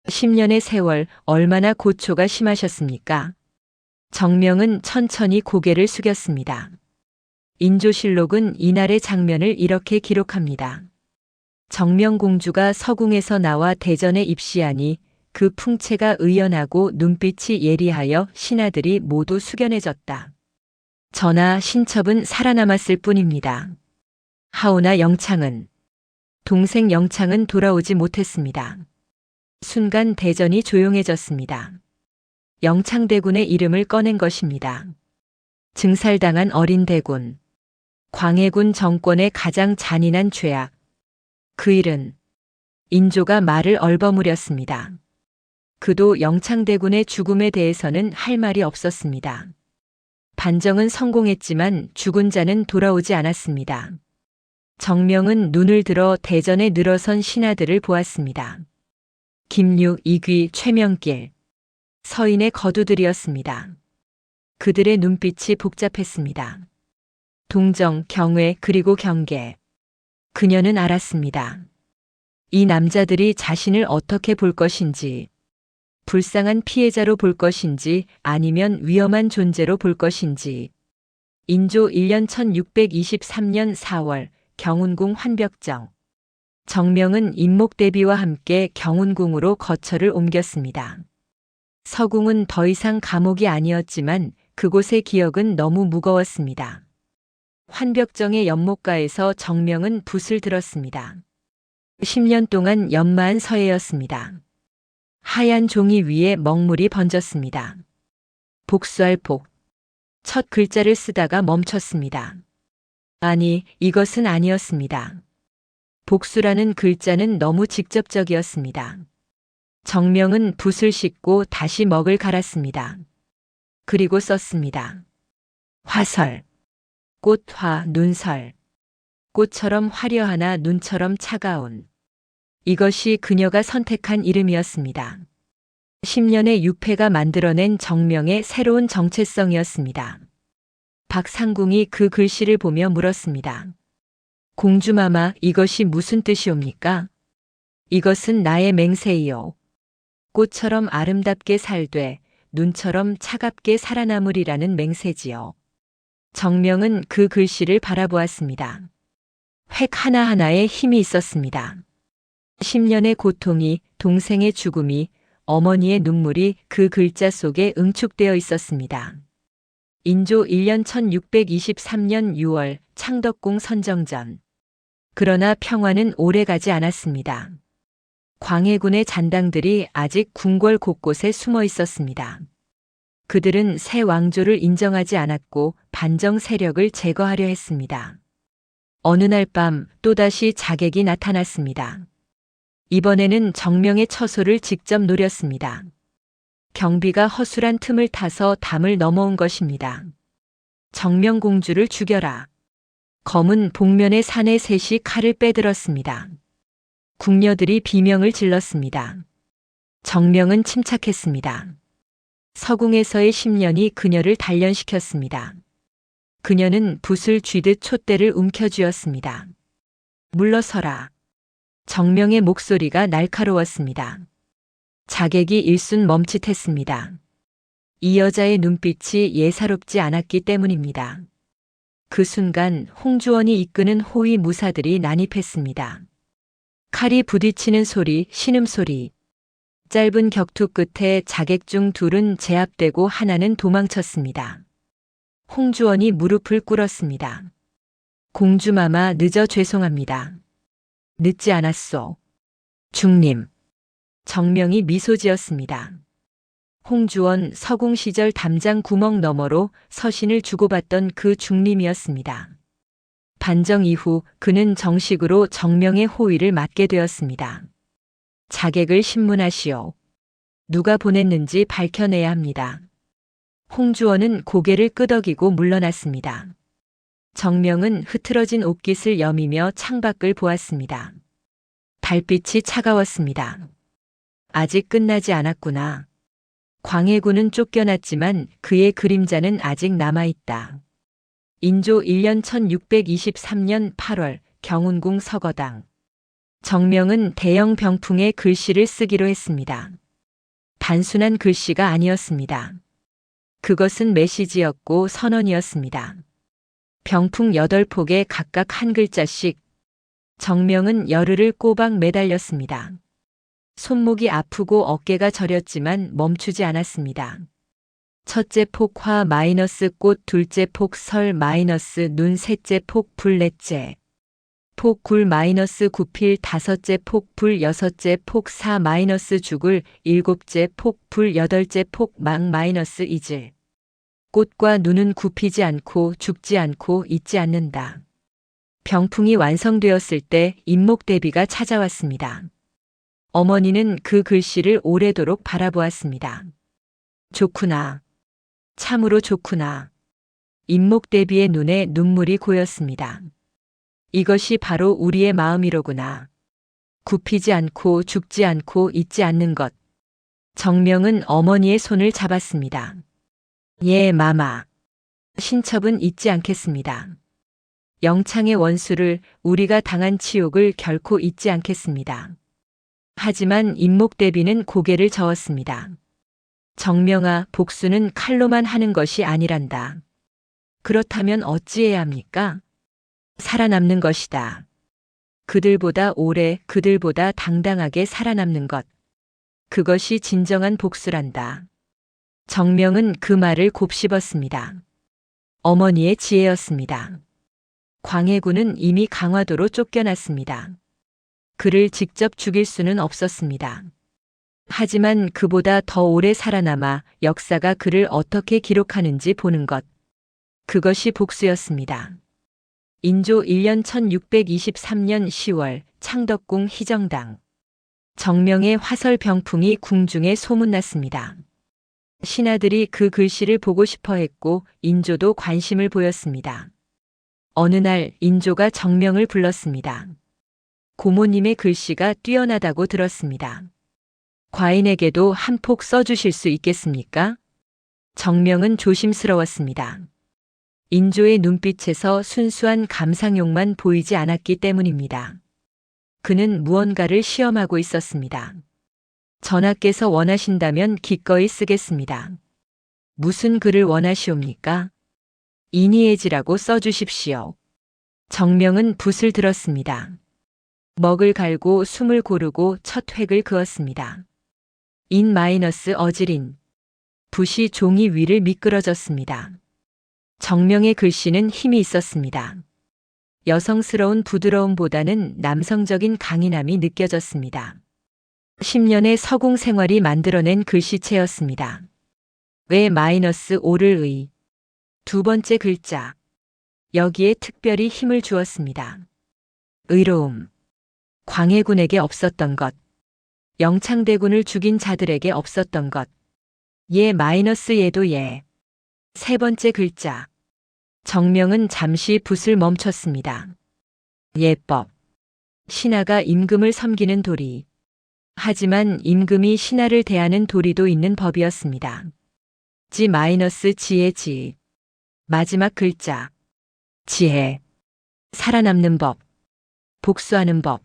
10년의 세월, 얼마나 고초가 심하셨습니까? 정명은 천천히 고개를 숙였습니다. 인조실록은 이날의 장면을 이렇게 기록합니다. 정명공주가 서궁에서 나와 대전에 입시하니 그 풍채가 의연하고 눈빛이 예리하여 신하들이 모두 숙연해졌다. 전하, 신첩은 살아남았을 뿐입니다. 하오나 영창은, 동생 영창은 돌아오지 못했습니다. 순간 대전이 조용해졌습니다. 영창대군의 이름을 꺼낸 것입니다. 증살당한 어린 대군, 광해군 정권의 가장 잔인한 죄악. 그 일은 인조가 말을 얼버무렸습니다. 그도 영창대군의 죽음에 대해서는 할 말이 없었습니다. 반정은 성공했지만 죽은 자는 돌아오지 않았습니다. 정명은 눈을 들어 대전에 늘어선 신하들을 보았습니다. 김유, 이귀, 최명길, 서인의 거두들이었습니다. 그들의 눈빛이 복잡했습니다. 동정, 경외, 그리고 경계. 그녀는 알았습니다. 이 남자들이 자신을 어떻게 볼 것인지, 불쌍한 피해자로 볼 것인지 아니면 위험한 존재로 볼 것인지. 인조 1년 1623년 4월 경운궁 환벽정. 정명은 임목대비와 함께 경운궁으로 거처를 옮겼습니다. 서궁은 더 이상 감옥이 아니었지만 그곳의 기억은 너무 무거웠습니다. 환벽정의 연못가에서 정명은 붓을 들었습니다. 10년 동안 연마한 서예였습니다. 하얀 종이 위에 먹물이 번졌습니다. 복수할 복. 첫 글자를 쓰다가 멈췄습니다. 아니, 이것은 아니었습니다. 복수라는 글자는 너무 직접적이었습니다. 정명은 붓을 씻고 다시 먹을 갈았습니다. 그리고 썼습니다. 화설. 꽃화, 눈설. 꽃처럼 화려하나 눈처럼 차가운. 이것이 그녀가 선택한 이름이었습니다. 10년의 유패가 만들어낸 정명의 새로운 정체성이었습니다. 박상궁이 그 글씨를 보며 물었습니다. 공주마마, 이것이 무슨 뜻이옵니까? 이것은 나의 맹세이요. 꽃처럼 아름답게 살되 눈처럼 차갑게 살아남으리라는 맹세지요. 정명은 그 글씨를 바라보았습니다. 획 하나하나에 힘이 있었습니다. 10년의 고통이, 동생의 죽음이, 어머니의 눈물이 그 글자 속에 응축되어 있었습니다. 인조 1년 1623년 6월 창덕궁 선정전. 그러나 평화는 오래가지 않았습니다. 광해군의 잔당들이 아직 궁궐 곳곳에 숨어 있었습니다. 그들은 새 왕조를 인정하지 않았고 반정 세력을 제거하려 했습니다. 어느 날 밤 또다시 자객이 나타났습니다. 이번에는 정명의 처소를 직접 노렸습니다. 경비가 허술한 틈을 타서 담을 넘어온 것입니다. 정명공주를 죽여라. 검은 복면의 사내 셋이 칼을 빼들었습니다. 궁녀들이 비명을 질렀습니다. 정명은 침착했습니다. 서궁에서의 10년이 그녀를 단련시켰습니다. 그녀는 붓을 쥐듯 촛대를 움켜쥐었습니다. 물러서라. 정명의 목소리가 날카로웠습니다. 자객이 일순 멈칫했습니다. 이 여자의 눈빛이 예사롭지 않았기 때문입니다. 그 순간 홍주원이 이끄는 호위 무사들이 난입했습니다. 칼이 부딪히는 소리, 신음소리. 짧은 격투 끝에 자객 중 둘은 제압되고 하나는 도망쳤습니다. 홍주원이 무릎을 꿇었습니다. 공주마마, 늦어 죄송합니다. 늦지 않았소. 중림. 정명이 미소 지었습니다. 홍주원 서궁 시절 담장 구멍 너머로 서신을 주고받던 그 중림이었습니다. 반정 이후 그는 정식으로 정명의 호위를 맡게 되었습니다. 자객을 신문하시오. 누가 보냈는지 밝혀내야 합니다. 홍주원은 고개를 끄덕이고 물러났습니다. 정명은 흐트러진 옷깃을 여미며 창밖을 보았습니다. 달빛이 차가웠습니다. 아직 끝나지 않았구나. 광해군은 쫓겨났지만 그의 그림자는 아직 남아있다. 인조 1년 1623년 8월 경운궁 서거당. 정명은 대형 병풍에 글씨를 쓰기로 했습니다. 단순한 글씨가 아니었습니다. 그것은 메시지였고 선언이었습니다. 병풍 8폭에 각각 한 글자씩. 정명은 열흘을 꼬박 매달렸습니다. 손목이 아프고 어깨가 저렸지만 멈추지 않았습니다. 첫째 폭 화 마이너스 꽃, 둘째 폭 설 마이너스 눈, 셋째 폭 불, 넷째 폭 굴 마이너스 구필 다섯째 폭 불 여섯째 폭 사 마이너스 죽을 일곱째 폭 불 여덟째 폭 망 마이너스 이질. 꽃과 눈은 굽히지 않고 죽지 않고 잊지 않는다. 병풍이 완성되었을 때 인목대비가 찾아왔습니다. 어머니는 그 글씨를 오래도록 바라보았습니다. 좋구나. 참으로 좋구나. 인목대비의 눈에 눈물이 고였습니다. 이것이 바로 우리의 마음이로구나. 굽히지 않고 죽지 않고 잊지 않는 것. 정명은 어머니의 손을 잡았습니다. 예, 마마. 신첩은 잊지 않겠습니다. 영창의 원수를 우리가 당한 치욕을 결코 잊지 않겠습니다. 하지만 인목대비는 고개를 저었습니다. 정명아, 복수는 칼로만 하는 것이 아니란다. 그렇다면 어찌해야 합니까? 살아남는 것이다. 그들보다 오래, 그들보다 당당하게 살아남는 것. 그것이 진정한 복수란다. 정명은 그 말을 곱씹었습니다. 어머니의 지혜였습니다. 광해군은 이미 강화도로 쫓겨났습니다. 그를 직접 죽일 수는 없었습니다. 하지만 그보다 더 오래 살아남아 역사가 그를 어떻게 기록하는지 보는 것. 그것이 복수였습니다. 인조 1년 1623년 10월 창덕궁 희정당. 정명의 화설 병풍이 궁중에 소문났습니다. 신하들이 그 글씨를 보고 싶어 했고 인조도 관심을 보였습니다. 어느 날 인조가 정명을 불렀습니다. 고모님의 글씨가 뛰어나다고 들었습니다. 과인에게도 한 폭 써주실 수 있겠습니까? 정명은 조심스러웠습니다. 인조의 눈빛에서 순수한 감상욕만 보이지 않았기 때문입니다. 그는 무언가를 시험하고 있었습니다. 전하께서 원하신다면 기꺼이 쓰겠습니다. 무슨 글을 원하시옵니까? 인이해지라고 써주십시오. 정명은 붓을 들었습니다. 먹을 갈고 숨을 고르고 첫 획을 그었습니다. 인 마이너스 어지린. 붓이 종이 위를 미끄러졌습니다. 정명의 글씨는 힘이 있었습니다. 여성스러운 부드러움보다는 남성적인 강인함이 느껴졌습니다. 10년의 서궁 생활이 만들어낸 글씨체였습니다. 왜 마이너스 5를 의. 두 번째 글자. 여기에 특별히 힘을 주었습니다. 의로움. 광해군에게 없었던 것. 영창대군을 죽인 자들에게 없었던 것. 예 마이너스 예도 예. 세 번째 글자. 정명은 잠시 붓을 멈췄습니다. 예법. 신하가 임금을 섬기는 도리. 하지만 임금이 신하를 대하는 도리도 있는 법이었습니다. 지 마이너스 지혜 지. 마지막 글자. 지혜. 살아남는 법. 복수하는 법.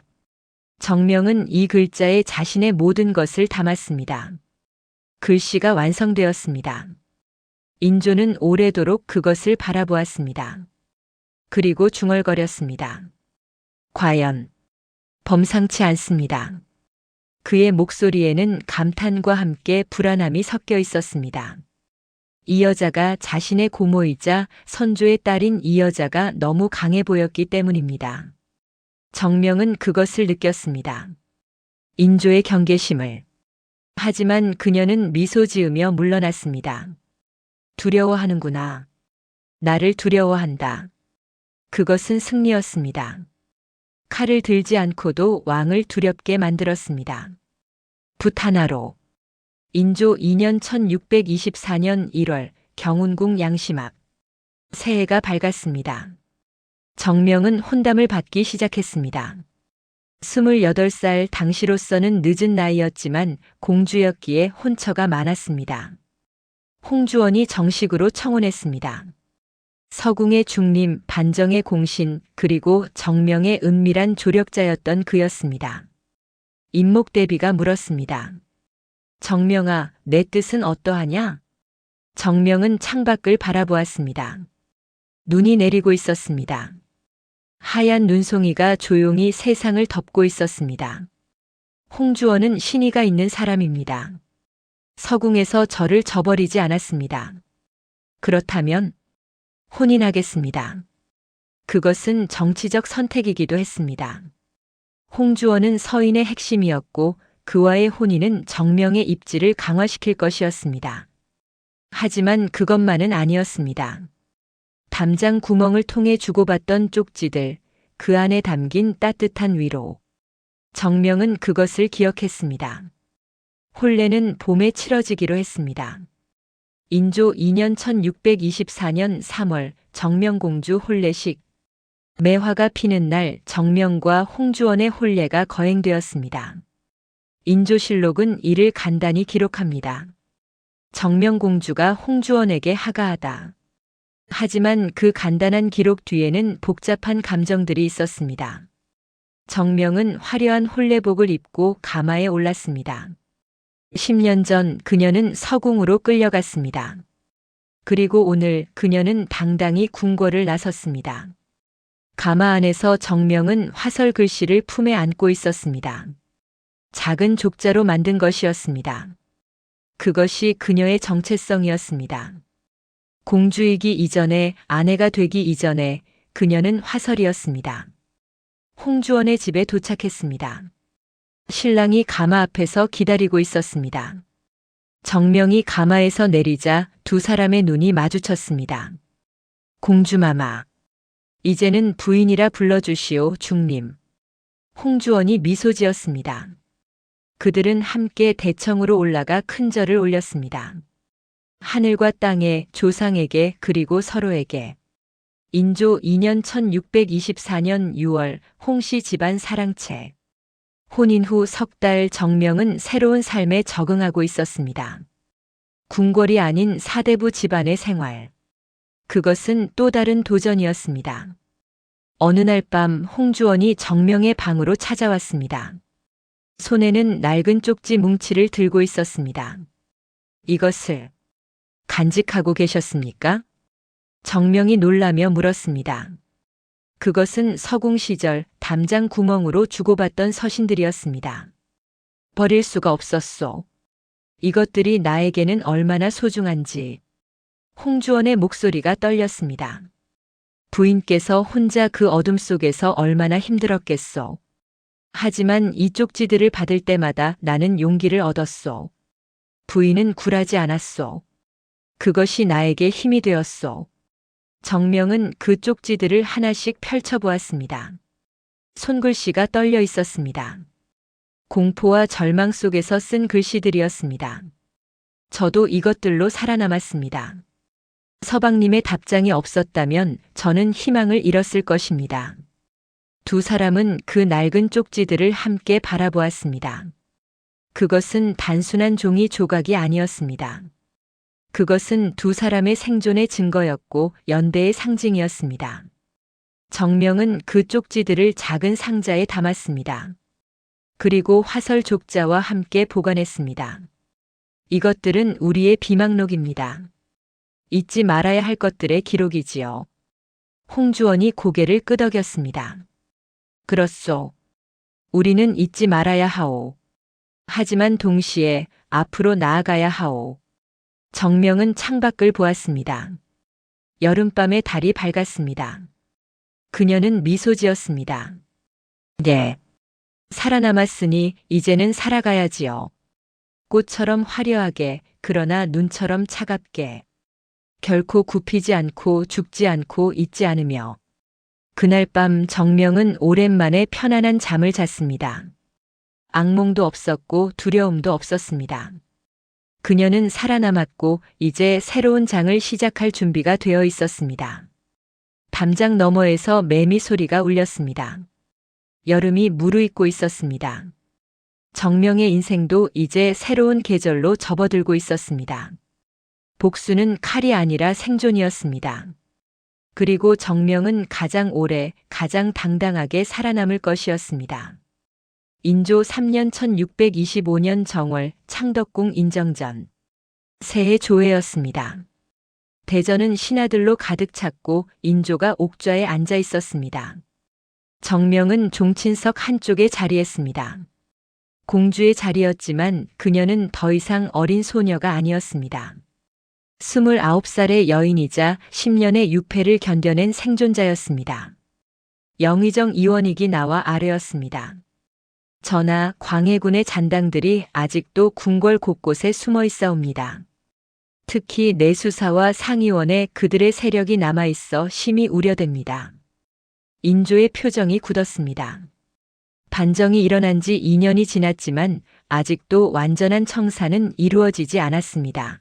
정명은 이 글자에 자신의 모든 것을 담았습니다. 글씨가 완성되었습니다. 인조는 오래도록 그것을 바라보았습니다. 그리고 중얼거렸습니다. 과연 범상치 않습니다. 그의 목소리에는 감탄과 함께 불안함이 섞여 있었습니다. 이 여자가 자신의 고모이자 선조의 딸인 이 여자가 너무 강해 보였기 때문입니다. 정명은 그것을 느꼈습니다. 인조의 경계심을. 하지만 그녀는 미소 지으며 물러났습니다. 두려워하는구나. 나를 두려워한다. 그것은 승리였습니다. 칼을 들지 않고도 왕을 두렵게 만들었습니다. 붓 하나로. 인조 2년 1624년 1월 경운궁 양심 앞. 새해가 밝았습니다. 정명은 혼담을 받기 시작했습니다. 28살 당시로서는 늦은 나이였지만 공주였기에 혼처가 많았습니다. 홍주원이 정식으로 청혼했습니다. 서궁의 중림, 반정의 공신, 그리고 정명의 은밀한 조력자였던 그였습니다. 인목대비가 물었습니다. 정명아, 내 뜻은 어떠하냐? 정명은 창밖을 바라보았습니다. 눈이 내리고 있었습니다. 하얀 눈송이가 조용히 세상을 덮고 있었습니다. 홍주원은 신의가 있는 사람입니다. 서궁에서 저를 저버리지 않았습니다. 그렇다면 혼인하겠습니다. 그것은 정치적 선택이기도 했습니다. 홍주원은 서인의 핵심이었고 그와의 혼인은 정명의 입지를 강화시킬 것이었습니다. 하지만 그것만은 아니었습니다. 담장 구멍을 통해 주고받던 쪽지들, 그 안에 담긴 따뜻한 위로. 정명은 그것을 기억했습니다. 혼례는 봄에 치러지기로 했습니다. 인조 2년 1624년 3월 정명공주 혼례식. 매화가 피는 날 정명과 홍주원의 혼례가 거행되었습니다. 인조실록은 이를 간단히 기록합니다. 정명공주가 홍주원에게 하가하다. 하지만 그 간단한 기록 뒤에는 복잡한 감정들이 있었습니다. 정명은 화려한 혼례복을 입고 가마에 올랐습니다. 10년 전 그녀는 서궁으로 끌려갔습니다. 그리고 오늘 그녀는 당당히 궁궐을 나섰습니다. 가마 안에서 정명은 화설 글씨를 품에 안고 있었습니다. 작은 족자로 만든 것이었습니다. 그것이 그녀의 정체성이었습니다. 공주이기 이전에, 아내가 되기 이전에 그녀는 화설이었습니다. 홍주원의 집에 도착했습니다. 신랑이 가마 앞에서 기다리고 있었습니다. 정명이 가마에서 내리자 두 사람의 눈이 마주쳤습니다. 공주마마. 이제는 부인이라 불러주시오, 중님. 홍주원이 미소 지었습니다. 그들은 함께 대청으로 올라가 큰 절을 올렸습니다. 하늘과 땅에, 조상에게, 그리고 서로에게. 인조 2년 1624년 6월 홍씨 집안 사랑채. 혼인 후 석 달 정명은 새로운 삶에 적응하고 있었습니다. 궁궐이 아닌 사대부 집안의 생활. 그것은 또 다른 도전이었습니다. 어느 날 밤 홍주원이 정명의 방으로 찾아왔습니다. 손에는 낡은 쪽지 뭉치를 들고 있었습니다. 이것을 간직하고 계셨습니까? 정명이 놀라며 물었습니다. 그것은 서궁 시절 담장 구멍으로 주고받던 서신들이었습니다. 버릴 수가 없었소. 이것들이 나에게는 얼마나 소중한지. 홍주원의 목소리가 떨렸습니다. 부인께서 혼자 그 어둠 속에서 얼마나 힘들었겠소. 하지만 이 쪽지들을 받을 때마다 나는 용기를 얻었소. 부인은 굴하지 않았소. 그것이 나에게 힘이 되었소. 정명은 그 쪽지들을 하나씩 펼쳐보았습니다. 손글씨가 떨려 있었습니다. 공포와 절망 속에서 쓴 글씨들이었습니다. 저도 이것들로 살아남았습니다. 서방님의 답장이 없었다면 저는 희망을 잃었을 것입니다. 두 사람은 그 낡은 쪽지들을 함께 바라보았습니다. 그것은 단순한 종이 조각이 아니었습니다. 그것은 두 사람의 생존의 증거였고 연대의 상징이었습니다. 정명은 그 쪽지들을 작은 상자에 담았습니다. 그리고 화설 족자와 함께 보관했습니다. 이것들은 우리의 비망록입니다. 잊지 말아야 할 것들의 기록이지요. 홍주원이 고개를 끄덕였습니다. 그렇소. 우리는 잊지 말아야 하오. 하지만 동시에 앞으로 나아가야 하오. 정명은 창밖을 보았습니다. 여름밤의 달이 밝았습니다. 그녀는 미소 지었습니다. 네. 살아남았으니 이제는 살아가야지요. 꽃처럼 화려하게, 그러나 눈처럼 차갑게. 결코 굽히지 않고 죽지 않고 잊지 않으며. 그날 밤 정명은 오랜만에 편안한 잠을 잤습니다. 악몽도 없었고 두려움도 없었습니다. 그녀는 살아남았고 이제 새로운 장을 시작할 준비가 되어 있었습니다. 담장 너머에서 매미 소리가 울렸습니다. 여름이 무르익고 있었습니다. 정명의 인생도 이제 새로운 계절로 접어들고 있었습니다. 복수는 칼이 아니라 생존이었습니다. 그리고 정명은 가장 오래, 가장 당당하게 살아남을 것이었습니다. 인조 3년 1625년 정월 창덕궁 인정전. 새해 조회였습니다. 대전은 신하들로 가득 찼고 인조가 옥좌에 앉아 있었습니다. 정명은 종친석 한쪽에 자리했습니다. 공주의 자리였지만 그녀는 더 이상 어린 소녀가 아니었습니다. 29살의 여인이자 10년의 유폐를 견뎌낸 생존자였습니다. 영의정 이원익이 나와 아뢰었습니다. 전하, 광해군의 잔당들이 아직도 궁궐 곳곳에 숨어 있사옵니다. 특히 내수사와 상의원에 그들의 세력이 남아있어 심히 우려됩니다. 인조의 표정이 굳었습니다. 반정이 일어난 지 2년이 지났지만 아직도 완전한 청산은 이루어지지 않았습니다.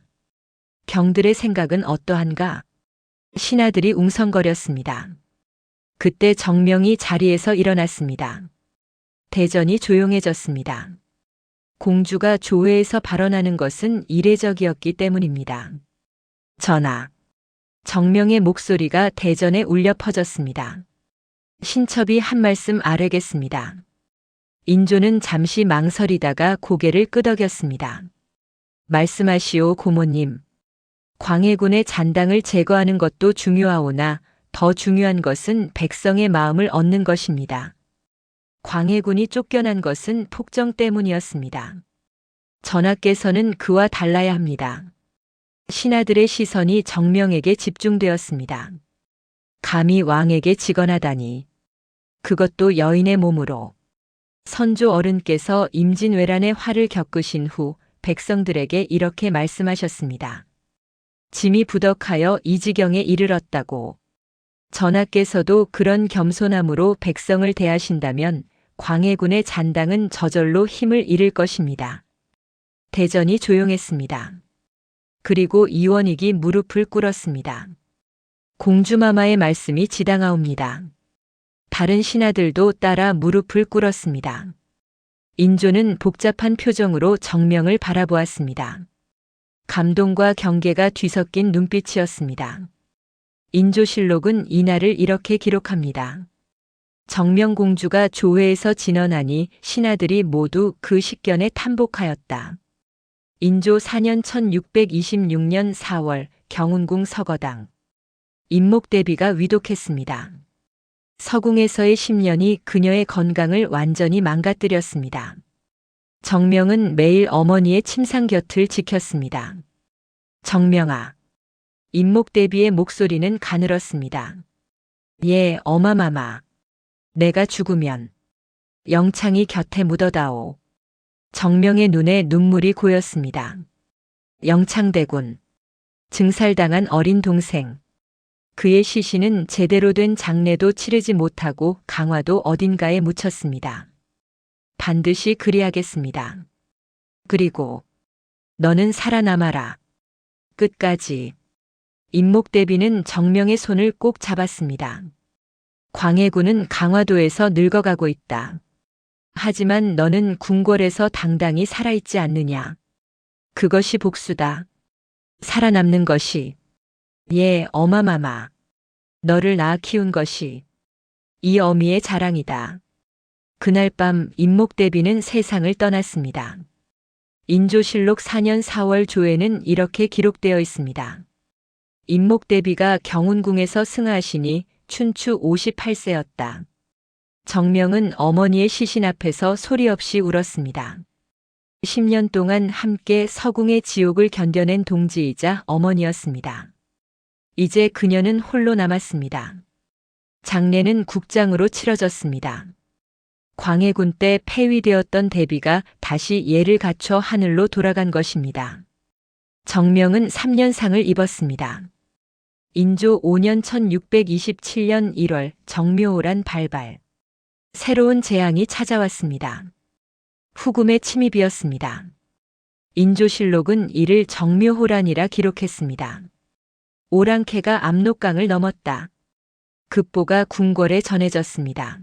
경들의 생각은 어떠한가? 신하들이 웅성거렸습니다. 그때 정명이 자리에서 일어났습니다. 대전이 조용해졌습니다. 공주가 조회에서 발언하는 것은 이례적이었기 때문입니다. 전하, 정명의 목소리가 대전에 울려 퍼졌습니다. 신첩이 한 말씀 아뢰겠습니다. 인조는 잠시 망설이다가 고개를 끄덕였습니다. 말씀하시오, 고모님. 광해군의 잔당을 제거하는 것도 중요하오나 더 중요한 것은 백성의 마음을 얻는 것입니다. 광해군이 쫓겨난 것은 폭정 때문이었습니다. 전하께서는 그와 달라야 합니다. 신하들의 시선이 정명에게 집중되었습니다. 감히 왕에게 직언하다니. 그것도 여인의 몸으로. 선조 어른께서 임진왜란의 화를 겪으신 후 백성들에게 이렇게 말씀하셨습니다. 짐이 부덕하여 이 지경에 이르렀다고. 전하께서도 그런 겸손함으로 백성을 대하신다면 광해군의 잔당은 저절로 힘을 잃을 것입니다. 대전이 조용했습니다. 그리고 이원익이 무릎을 꿇었습니다. 공주마마의 말씀이 지당하옵니다. 다른 신하들도 따라 무릎을 꿇었습니다. 인조는 복잡한 표정으로 정명을 바라보았습니다. 감동과 경계가 뒤섞인 눈빛이었습니다. 인조실록은 이날을 이렇게 기록합니다. 정명공주가 조회에서 진언하니 신하들이 모두 그 식견에 탐복하였다. 인조 4년 1626년 4월 경운궁 서거당. 임목대비가 위독했습니다. 서궁에서의 10년이 그녀의 건강을 완전히 망가뜨렸습니다. 정명은 매일 어머니의 침상 곁을 지켰습니다. 정명아. 임목대비의 목소리는 가늘었습니다. 예, 어마마마. 내가 죽으면 영창이 곁에 묻어다오. 정명의 눈에 눈물이 고였습니다. 영창대군. 증살당한 어린 동생. 그의 시신은 제대로 된 장례도 치르지 못하고 강화도 어딘가에 묻혔습니다. 반드시 그리하겠습니다. 그리고 너는 살아남아라. 끝까지. 임목대비는 정명의 손을 꼭 잡았습니다. 광해군은 강화도에서 늙어가고 있다. 하지만 너는 궁궐에서 당당히 살아있지 않느냐. 그것이 복수다. 살아남는 것이. 예, 어마마마. 너를 낳아 키운 것이 이 어미의 자랑이다. 그날 밤 임목대비는 세상을 떠났습니다. 인조실록 4년 4월 조에는 이렇게 기록되어 있습니다. 임목대비가 경운궁에서 승하하시니 춘추 58세였다. 정명은 어머니의 시신 앞에서 소리 없이 울었습니다. 10년 동안 함께 서궁의 지옥을 견뎌낸 동지이자 어머니였습니다. 이제 그녀는 홀로 남았습니다. 장례는 국장으로 치러졌습니다. 광해군 때 폐위되었던 대비가 다시 예를 갖춰 하늘로 돌아간 것입니다. 정명은 3년상을 입었습니다. 인조 5년 1627년 1월 정묘호란 발발. 새로운 재앙이 찾아왔습니다. 후금의 침입이었습니다. 인조실록은 이를 정묘호란이라 기록했습니다. 오랑캐가 압록강을 넘었다. 급보가 궁궐에 전해졌습니다.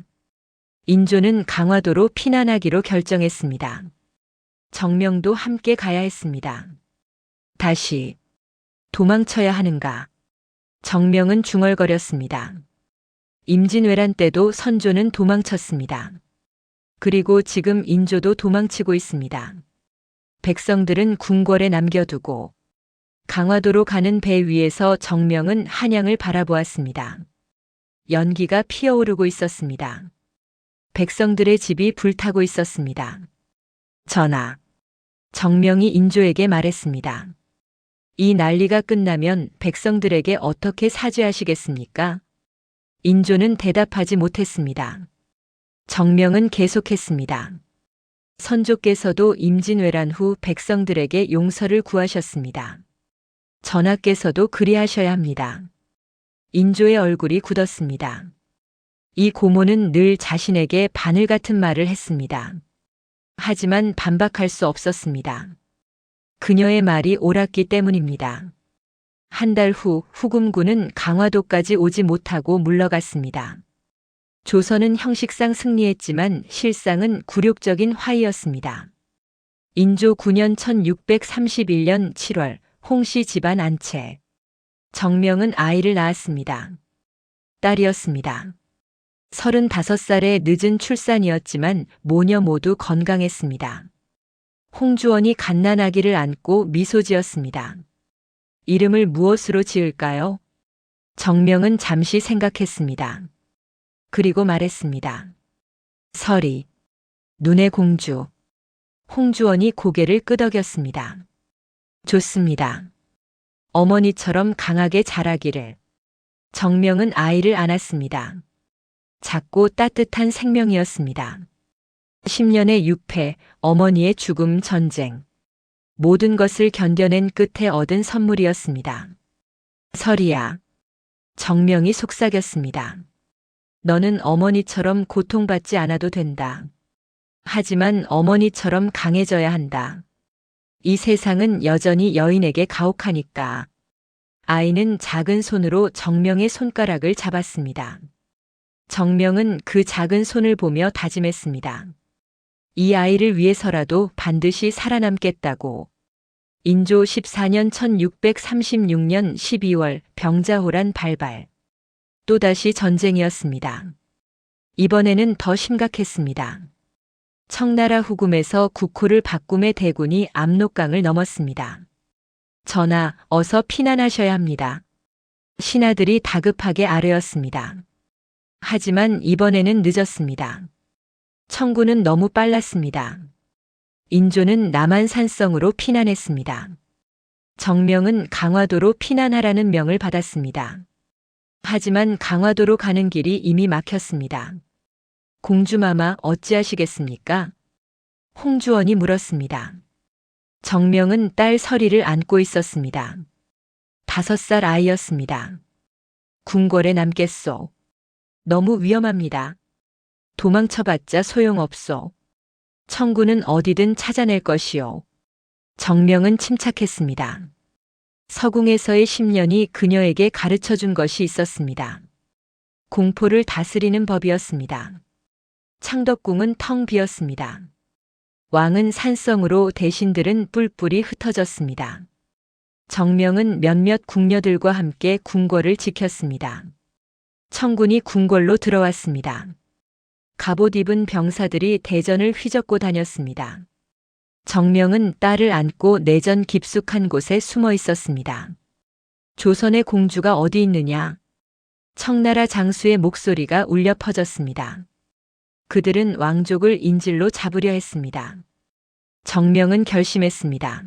인조는 강화도로 피난하기로 결정했습니다. 정명도 함께 가야 했습니다. 다시 도망쳐야 하는가? 정명은 중얼거렸습니다. 임진왜란 때도 선조는 도망쳤습니다. 그리고 지금 인조도 도망치고 있습니다. 백성들은 궁궐에 남겨두고 강화도로 가는 배 위에서 정명은 한양을 바라보았습니다. 연기가 피어오르고 있었습니다. 백성들의 집이 불타고 있었습니다. 전하, 정명이 인조에게 말했습니다. 이 난리가 끝나면 백성들에게 어떻게 사죄하시겠습니까? 인조는 대답하지 못했습니다. 정명은 계속했습니다. 선조께서도 임진왜란 후 백성들에게 용서를 구하셨습니다. 전하께서도 그리하셔야 합니다. 인조의 얼굴이 굳었습니다. 이 고모는 늘 자신에게 바늘 같은 말을 했습니다. 하지만 반박할 수 없었습니다. 그녀의 말이 옳았기 때문입니다. 한 달 후 후금군은 강화도까지 오지 못하고 물러갔습니다. 조선은 형식상 승리했지만 실상은 굴욕적인 화의였습니다. 인조 9년 1631년 7월 홍씨 집안 안채. 정명은 아이를 낳았습니다. 딸이었습니다. 35살의 늦은 출산이었지만 모녀 모두 건강했습니다. 홍주원이 갓난아기를 안고 미소 지었습니다. 이름을 무엇으로 지을까요? 정명은 잠시 생각했습니다. 그리고 말했습니다. 설이. 눈의 공주. 홍주원이 고개를 끄덕였습니다. 좋습니다. 어머니처럼 강하게 자라기를. 정명은 아이를 안았습니다. 작고 따뜻한 생명이었습니다. 10년의 유폐, 어머니의 죽음, 전쟁. 모든 것을 견뎌낸 끝에 얻은 선물이었습니다. 설이야. 정명이 속삭였습니다. 너는 어머니처럼 고통받지 않아도 된다. 하지만 어머니처럼 강해져야 한다. 이 세상은 여전히 여인에게 가혹하니까. 아이는 작은 손으로 정명의 손가락을 잡았습니다. 정명은 그 작은 손을 보며 다짐했습니다. 이 아이를 위해서라도 반드시 살아남겠다고. 인조 14년 1636년 12월 병자호란 발발. 또다시 전쟁이었습니다. 이번에는 더 심각했습니다. 청나라 후금에서 국호를 바꿈의 대군이 압록강을 넘었습니다. 전하, 어서 피난하셔야 합니다. 신하들이 다급하게 아뢰었습니다. 하지만 이번에는 늦었습니다. 청군은 너무 빨랐습니다. 인조는 남한산성으로 피난했습니다. 정명은 강화도로 피난하라는 명을 받았습니다. 하지만 강화도로 가는 길이 이미 막혔습니다. 공주마마 어찌하시겠습니까? 홍주원이 물었습니다. 정명은 딸 설이를 안고 있었습니다. 5살 아이였습니다. 궁궐에 남겠소. 너무 위험합니다. 도망쳐봤자 소용없소. 청군은 어디든 찾아낼 것이요. 정명은 침착했습니다. 서궁에서의 10년이 그녀에게 가르쳐준 것이 있었습니다. 공포를 다스리는 법이었습니다. 창덕궁은 텅 비었습니다. 왕은 산성으로 대신들은 뿔뿔이 흩어졌습니다. 정명은 몇몇 궁녀들과 함께 궁궐을 지켰습니다. 청군이 궁궐로 들어왔습니다. 갑옷 입은 병사들이 대전을 휘젓고 다녔습니다. 정명은 딸을 안고 내전 깊숙한 곳에 숨어 있었습니다. 조선의 공주가 어디 있느냐? 청나라 장수의 목소리가 울려 퍼졌습니다. 그들은 왕족을 인질로 잡으려 했습니다. 정명은 결심했습니다.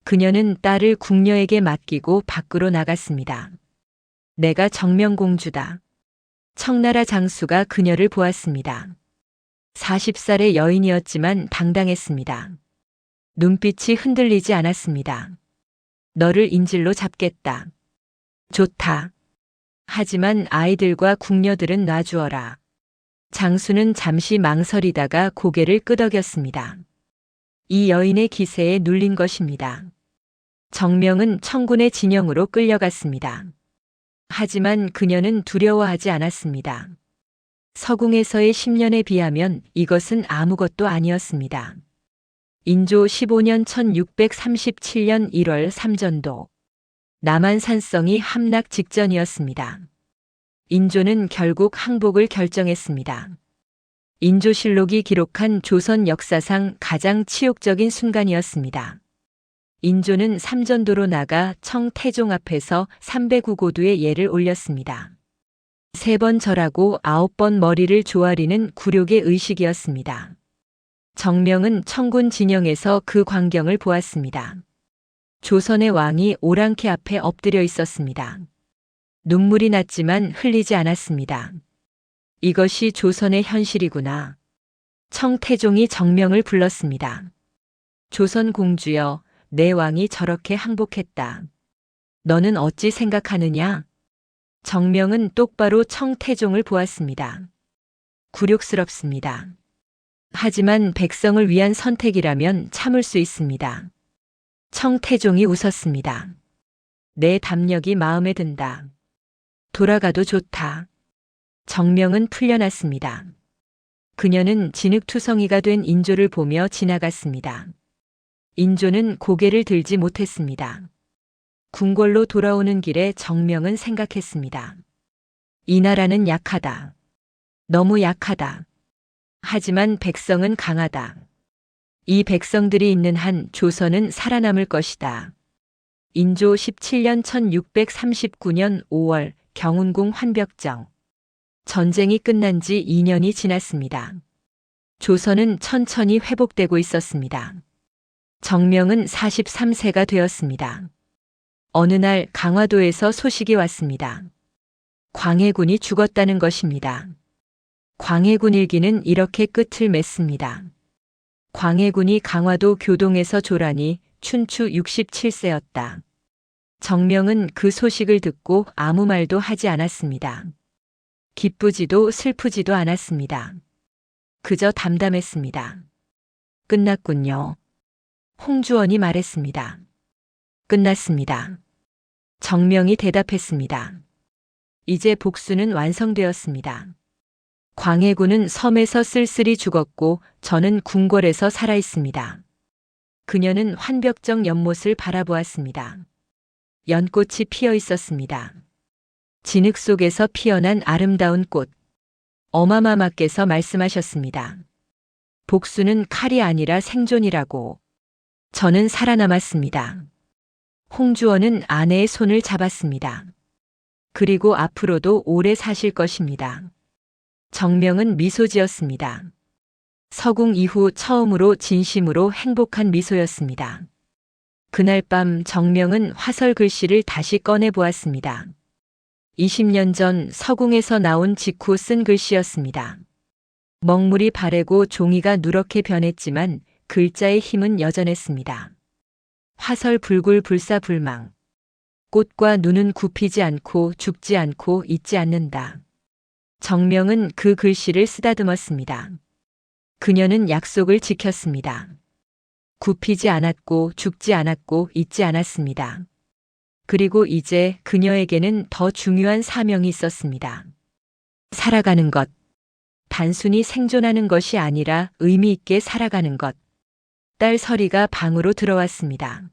그녀는 딸을 궁녀에게 맡기고 밖으로 나갔습니다. 내가 정명공주다. 청나라 장수가 그녀를 보았습니다. 40살의 여인이었지만 당당했습니다. 눈빛이 흔들리지 않았습니다. 너를 인질로 잡겠다. 좋다. 하지만 아이들과 궁녀들은 놔주어라. 장수는 잠시 망설이다가 고개를 끄덕였습니다. 이 여인의 기세에 눌린 것입니다. 정명은 청군의 진영으로 끌려갔습니다. 하지만 그녀는 두려워하지 않았습니다. 서궁에서의 10년에 비하면 이것은 아무것도 아니었습니다. 인조 15년 1637년 1월 삼전도. 남한산성이 함락 직전이었습니다. 인조는 결국 항복을 결정했습니다. 인조실록이 기록한 조선 역사상 가장 치욕적인 순간이었습니다. 인조는 삼전도로 나가 청태종 앞에서 309고두의 예를 올렸습니다. 3번 절하고 9번 머리를 조아리는 굴욕의 의식이었습니다. 정명은 청군 진영에서 그 광경을 보았습니다. 조선의 왕이 오랑캐 앞에 엎드려 있었습니다. 눈물이 났지만 흘리지 않았습니다. 이것이 조선의 현실이구나. 청태종이 정명을 불렀습니다. 조선 공주여, 내 왕이 저렇게 항복했다. 너는 어찌 생각하느냐? 정명은 똑바로 청태종을 보았습니다. 굴욕스럽습니다. 하지만 백성을 위한 선택이라면 참을 수 있습니다. 청태종이 웃었습니다. 내 담력이 마음에 든다. 돌아가도 좋다. 정명은 풀려났습니다. 그녀는 진흙투성이가 된 인조를 보며 지나갔습니다. 인조는 고개를 들지 못했습니다. 궁궐로 돌아오는 길에 정명은 생각했습니다. 이 나라는 약하다. 너무 약하다. 하지만 백성은 강하다. 이 백성들이 있는 한 조선은 살아남을 것이다. 인조 17년 1639년 5월 경운궁 환벽정. 전쟁이 끝난 지 2년이 지났습니다. 조선은 천천히 회복되고 있었습니다. 정명은 43세가 되었습니다. 어느 날 강화도에서 소식이 왔습니다. 광해군이 죽었다는 것입니다. 광해군 일기는 이렇게 끝을 맺습니다. 광해군이 강화도 교동에서 조라니 춘추 67세였다. 정명은 그 소식을 듣고 아무 말도 하지 않았습니다. 기쁘지도 슬프지도 않았습니다. 그저 담담했습니다. 끝났군요. 홍주원이 말했습니다. 끝났습니다. 정명이 대답했습니다. 이제 복수는 완성되었습니다. 광해군은 섬에서 쓸쓸히 죽었고 저는 궁궐에서 살아 있습니다. 그녀는 환벽정 연못을 바라보았습니다. 연꽃이 피어 있었습니다. 진흙 속에서 피어난 아름다운 꽃. 어마마마께서 말씀하셨습니다. 복수는 칼이 아니라 생존이라고. 저는 살아남았습니다. 홍주원은 아내의 손을 잡았습니다. 그리고 앞으로도 오래 사실 것입니다. 정명은 미소 지었습니다. 서궁 이후 처음으로 진심으로 행복한 미소였습니다. 그날 밤 정명은 화설 글씨를 다시 꺼내 보았습니다. 20년 전 서궁에서 나온 직후 쓴 글씨였습니다. 먹물이 바래고 종이가 누렇게 변했지만 글자의 힘은 여전했습니다. 화설 불굴 불사불망. 꽃과 눈은 굽히지 않고 죽지 않고 잊지 않는다. 정명은 그 글씨를 쓰다듬었습니다. 그녀는 약속을 지켰습니다. 굽히지 않았고 죽지 않았고 잊지 않았습니다. 그리고 이제 그녀에게는 더 중요한 사명이 있었습니다. 살아가는 것. 단순히 생존하는 것이 아니라 의미 있게 살아가는 것. 딸 설이가 방으로 들어왔습니다.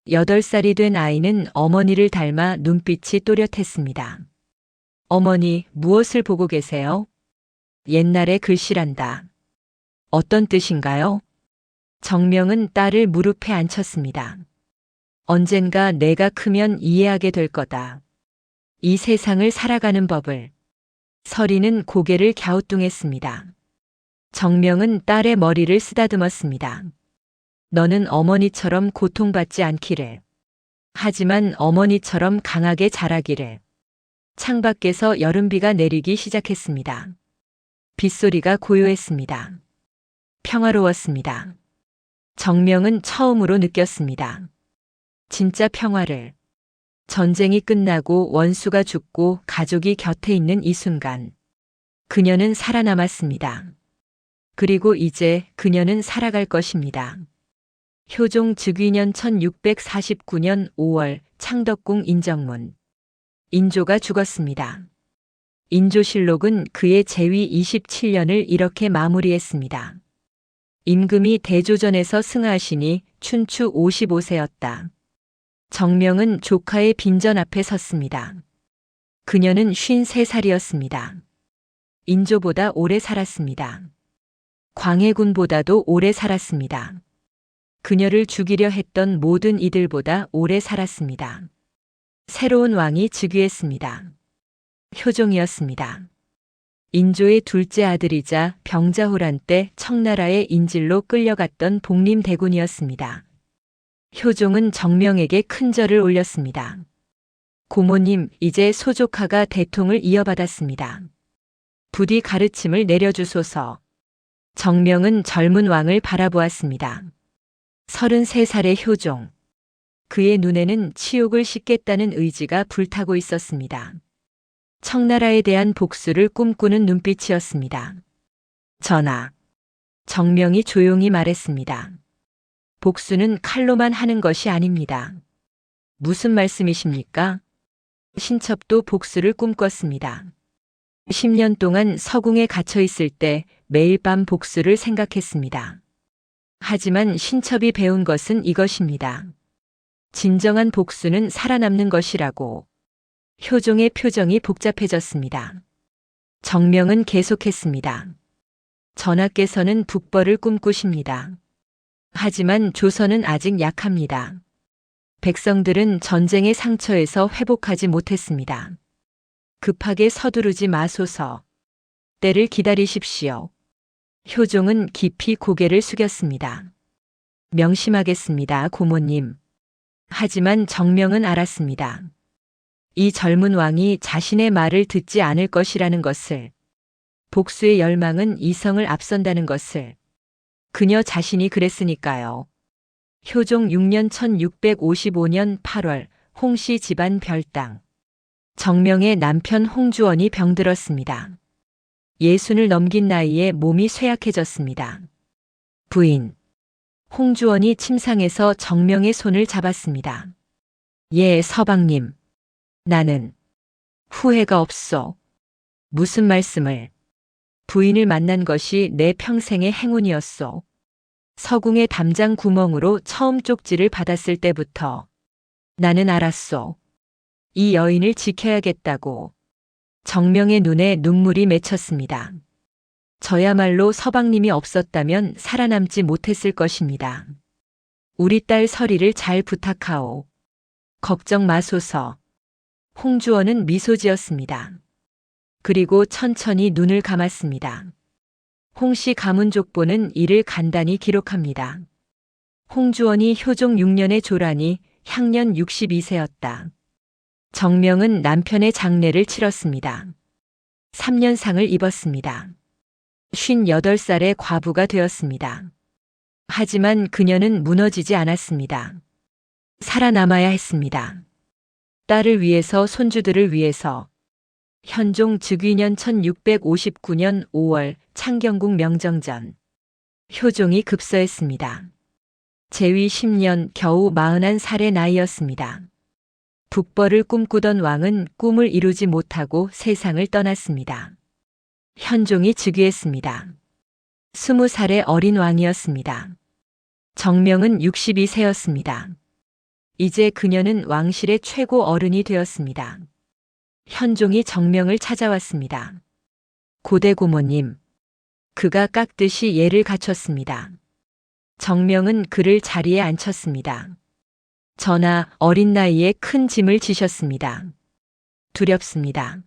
8살이 된 아이는 어머니를 닮아 눈빛이 또렷했습니다. 어머니, 무엇을 보고 계세요? 옛날의 글씨란다. 어떤 뜻인가요? 정명은 딸을 무릎에 앉혔습니다. 언젠가 내가 크면 이해하게 될 거다. 이 세상을 살아가는 법을. 설이는 고개를 갸우뚱했습니다. 정명은 딸의 머리를 쓰다듬었습니다. 너는 어머니처럼 고통받지 않기를. 하지만 어머니처럼 강하게 자라기를. 창밖에서 여름비가 내리기 시작했습니다. 빗소리가 고요했습니다. 평화로웠습니다. 정명은 처음으로 느꼈습니다. 진짜 평화를. 전쟁이 끝나고 원수가 죽고 가족이 곁에 있는 이 순간. 그녀는 살아남았습니다. 그리고 이제 그녀는 살아갈 것입니다. 효종 즉위년 1649년 5월 창덕궁 인정문. 인조가 죽었습니다. 인조실록은 그의 재위 27년을 이렇게 마무리했습니다. 임금이 대조전에서 승하하시니 춘추 55세였다. 정명은 조카의 빈전 앞에 섰습니다. 그녀는 53살이었습니다. 인조보다 오래 살았습니다. 광해군보다도 오래 살았습니다. 그녀를 죽이려 했던 모든 이들보다 오래 살았습니다. 새로운 왕이 즉위했습니다. 효종이었습니다. 인조의 둘째 아들이자 병자호란 때 청나라의 인질로 끌려갔던 복림대군이었습니다. 효종은 정명에게 큰 절을 올렸습니다. 고모님, 이제 소조카가 대통을 이어받았습니다. 부디 가르침을 내려주소서. 정명은 젊은 왕을 바라보았습니다. 33살의 효종. 그의 눈에는 치욕을 씻겠다는 의지가 불타고 있었습니다. 청나라에 대한 복수를 꿈꾸는 눈빛이었습니다. 전하. 정명이 조용히 말했습니다. 복수는 칼로만 하는 것이 아닙니다. 무슨 말씀이십니까? 신첩도 복수를 꿈꿨습니다. 10년 동안 서궁에 갇혀 있을 때 매일 밤 복수를 생각했습니다. 하지만 신첩이 배운 것은 이것입니다. 진정한 복수는 살아남는 것이라고. 효종의 표정이 복잡해졌습니다. 정명은 계속했습니다. 전하께서는 북벌을 꿈꾸십니다. 하지만 조선은 아직 약합니다. 백성들은 전쟁의 상처에서 회복하지 못했습니다. 급하게 서두르지 마소서. 때를 기다리십시오. 효종은 깊이 고개를 숙였습니다. 명심하겠습니다, 고모님. 하지만 정명은 알았습니다. 이 젊은 왕이 자신의 말을 듣지 않을 것이라는 것을, 복수의 열망은 이성을 앞선다는 것을. 그녀 자신이 그랬으니까요. 효종 6년 1655년 8월 홍씨 집안 별당. 정명의 남편 홍주원이 병들었습니다. 60을 넘긴 나이에 몸이 쇠약해졌습니다. 부인 홍주원이 침상에서 정명의 손을 잡았습니다. 예, 서방님. 나는 후회가 없소. 무슨 말씀을? 부인을 만난 것이 내 평생의 행운이었소. 서궁의 담장 구멍으로 처음 쪽지를 받았을 때부터 나는 알았소. 이 여인을 지켜야겠다고. 정명의 눈에 눈물이 맺혔습니다. 저야말로 서방님이 없었다면 살아남지 못했을 것입니다. 우리 딸 설이를 잘 부탁하오. 걱정 마소서. 홍주원은 미소 지었습니다. 그리고 천천히 눈을 감았습니다. 홍씨 가문족보는 이를 간단히 기록합니다. 홍주원이 효종 6년의 조란이 향년 62세였다. 정명은 남편의 장례를 치렀습니다. 3년상을 입었습니다. 58살의 과부가 되었습니다. 하지만 그녀는 무너지지 않았습니다. 살아남아야 했습니다. 딸을 위해서, 손주들을 위해서. 현종 즉위년 1659년 5월 창경궁 명정전. 효종이 급서했습니다. 재위 10년, 겨우 41살의 나이였습니다. 북벌을 꿈꾸던 왕은 꿈을 이루지 못하고 세상을 떠났습니다. 현종이 즉위했습니다. 20살의 어린 왕이었습니다. 정명은 62세였습니다. 이제 그녀는 왕실의 최고 어른이 되었습니다. 현종이 정명을 찾아왔습니다. 고대 고모님. 그가 깍듯이 예를 갖췄습니다. 정명은 그를 자리에 앉혔습니다. 전하, 어린 나이에 큰 짐을 지셨습니다. 두렵습니다.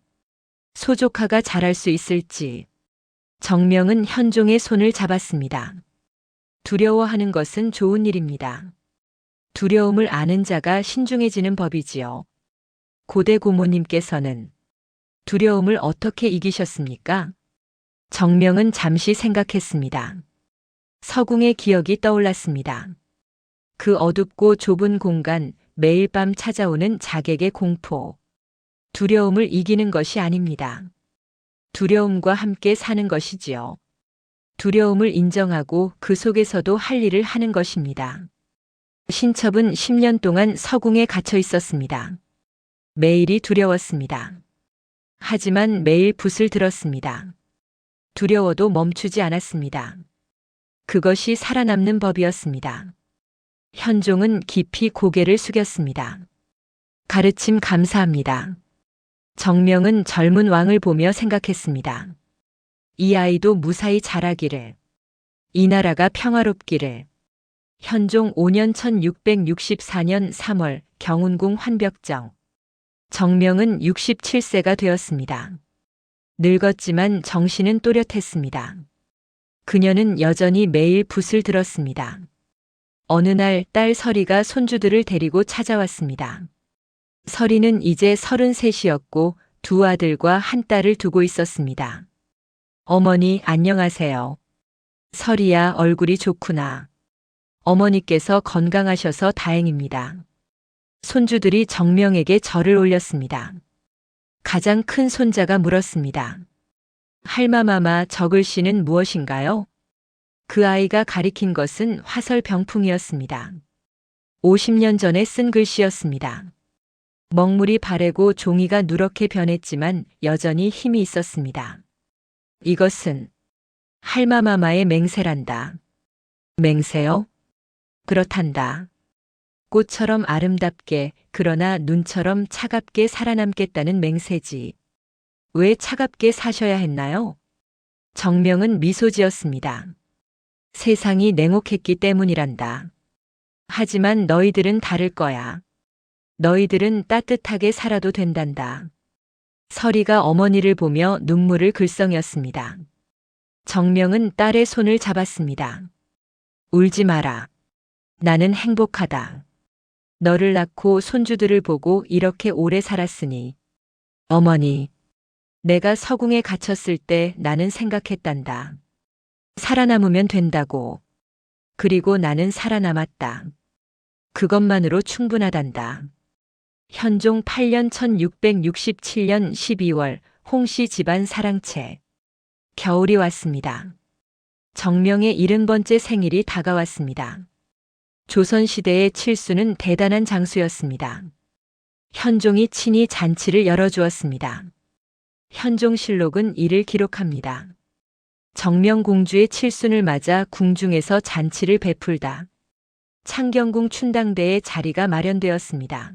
소조카가 잘할 수 있을지. 정명은 현종의 손을 잡았습니다. 두려워하는 것은 좋은 일입니다. 두려움을 아는 자가 신중해지는 법이지요. 고대 고모님께서는 두려움을 어떻게 이기셨습니까? 정명은 잠시 생각했습니다. 서궁의 기억이 떠올랐습니다. 그 어둡고 좁은 공간, 매일 밤 찾아오는 자객의 공포. 두려움을 이기는 것이 아닙니다. 두려움과 함께 사는 것이지요. 두려움을 인정하고 그 속에서도 할 일을 하는 것입니다. 신첩은 10년 동안 서궁에 갇혀 있었습니다. 매일이 두려웠습니다. 하지만 매일 붓을 들었습니다. 두려워도 멈추지 않았습니다. 그것이 살아남는 법이었습니다. 현종은 깊이 고개를 숙였습니다. 가르침 감사합니다. 정명은 젊은 왕을 보며 생각했습니다. 이 아이도 무사히 자라기를, 이 나라가 평화롭기를. 현종 5년 1664년 3월 경운궁 환벽정. 정명은 67세가 되었습니다. 늙었지만 정신은 또렷했습니다. 그녀는 여전히 매일 붓을 들었습니다. 어느 날 딸 설이가 손주들을 데리고 찾아왔습니다. 설이는 이제 33이었고 두 아들과 한 딸을 두고 있었습니다. 어머니 안녕하세요. 설이야 얼굴이 좋구나. 어머니께서 건강하셔서 다행입니다. 손주들이 정명에게 절을 올렸습니다. 가장 큰 손자가 물었습니다. 할마마마 저 글씨는 무엇인가요? 그 아이가 가리킨 것은 화설 병풍이었습니다. 50년 전에 쓴 글씨였습니다. 먹물이 바래고 종이가 누렇게 변했지만 여전히 힘이 있었습니다. 이것은 할마마마의 맹세란다. 맹세요? 그렇단다. 꽃처럼 아름답게 그러나 눈처럼 차갑게 살아남겠다는 맹세지. 왜 차갑게 사셔야 했나요? 정명은 미소 지었습니다. 세상이 냉혹했기 때문이란다. 하지만 너희들은 다를 거야. 너희들은 따뜻하게 살아도 된단다. 설이가 어머니를 보며 눈물을 글썽였습니다. 정명은 딸의 손을 잡았습니다. 울지 마라. 나는 행복하다. 너를 낳고 손주들을 보고 이렇게 오래 살았으니. 어머니, 내가 서궁에 갇혔을 때 나는 생각했단다. 살아남으면 된다고. 그리고 나는 살아남았다. 그것만으로 충분하단다. 현종 8년 1667년 12월 홍씨 집안 사랑채. 겨울이 왔습니다. 정명의 70번째 생일이 다가왔습니다. 조선시대의 칠수는 대단한 장수였습니다. 현종이 친히 잔치를 열어주었습니다. 현종실록은 이를 기록합니다. 정명공주의 칠순을 맞아 궁중에서 잔치를 베풀다. 창경궁 춘당대에 자리가 마련되었습니다.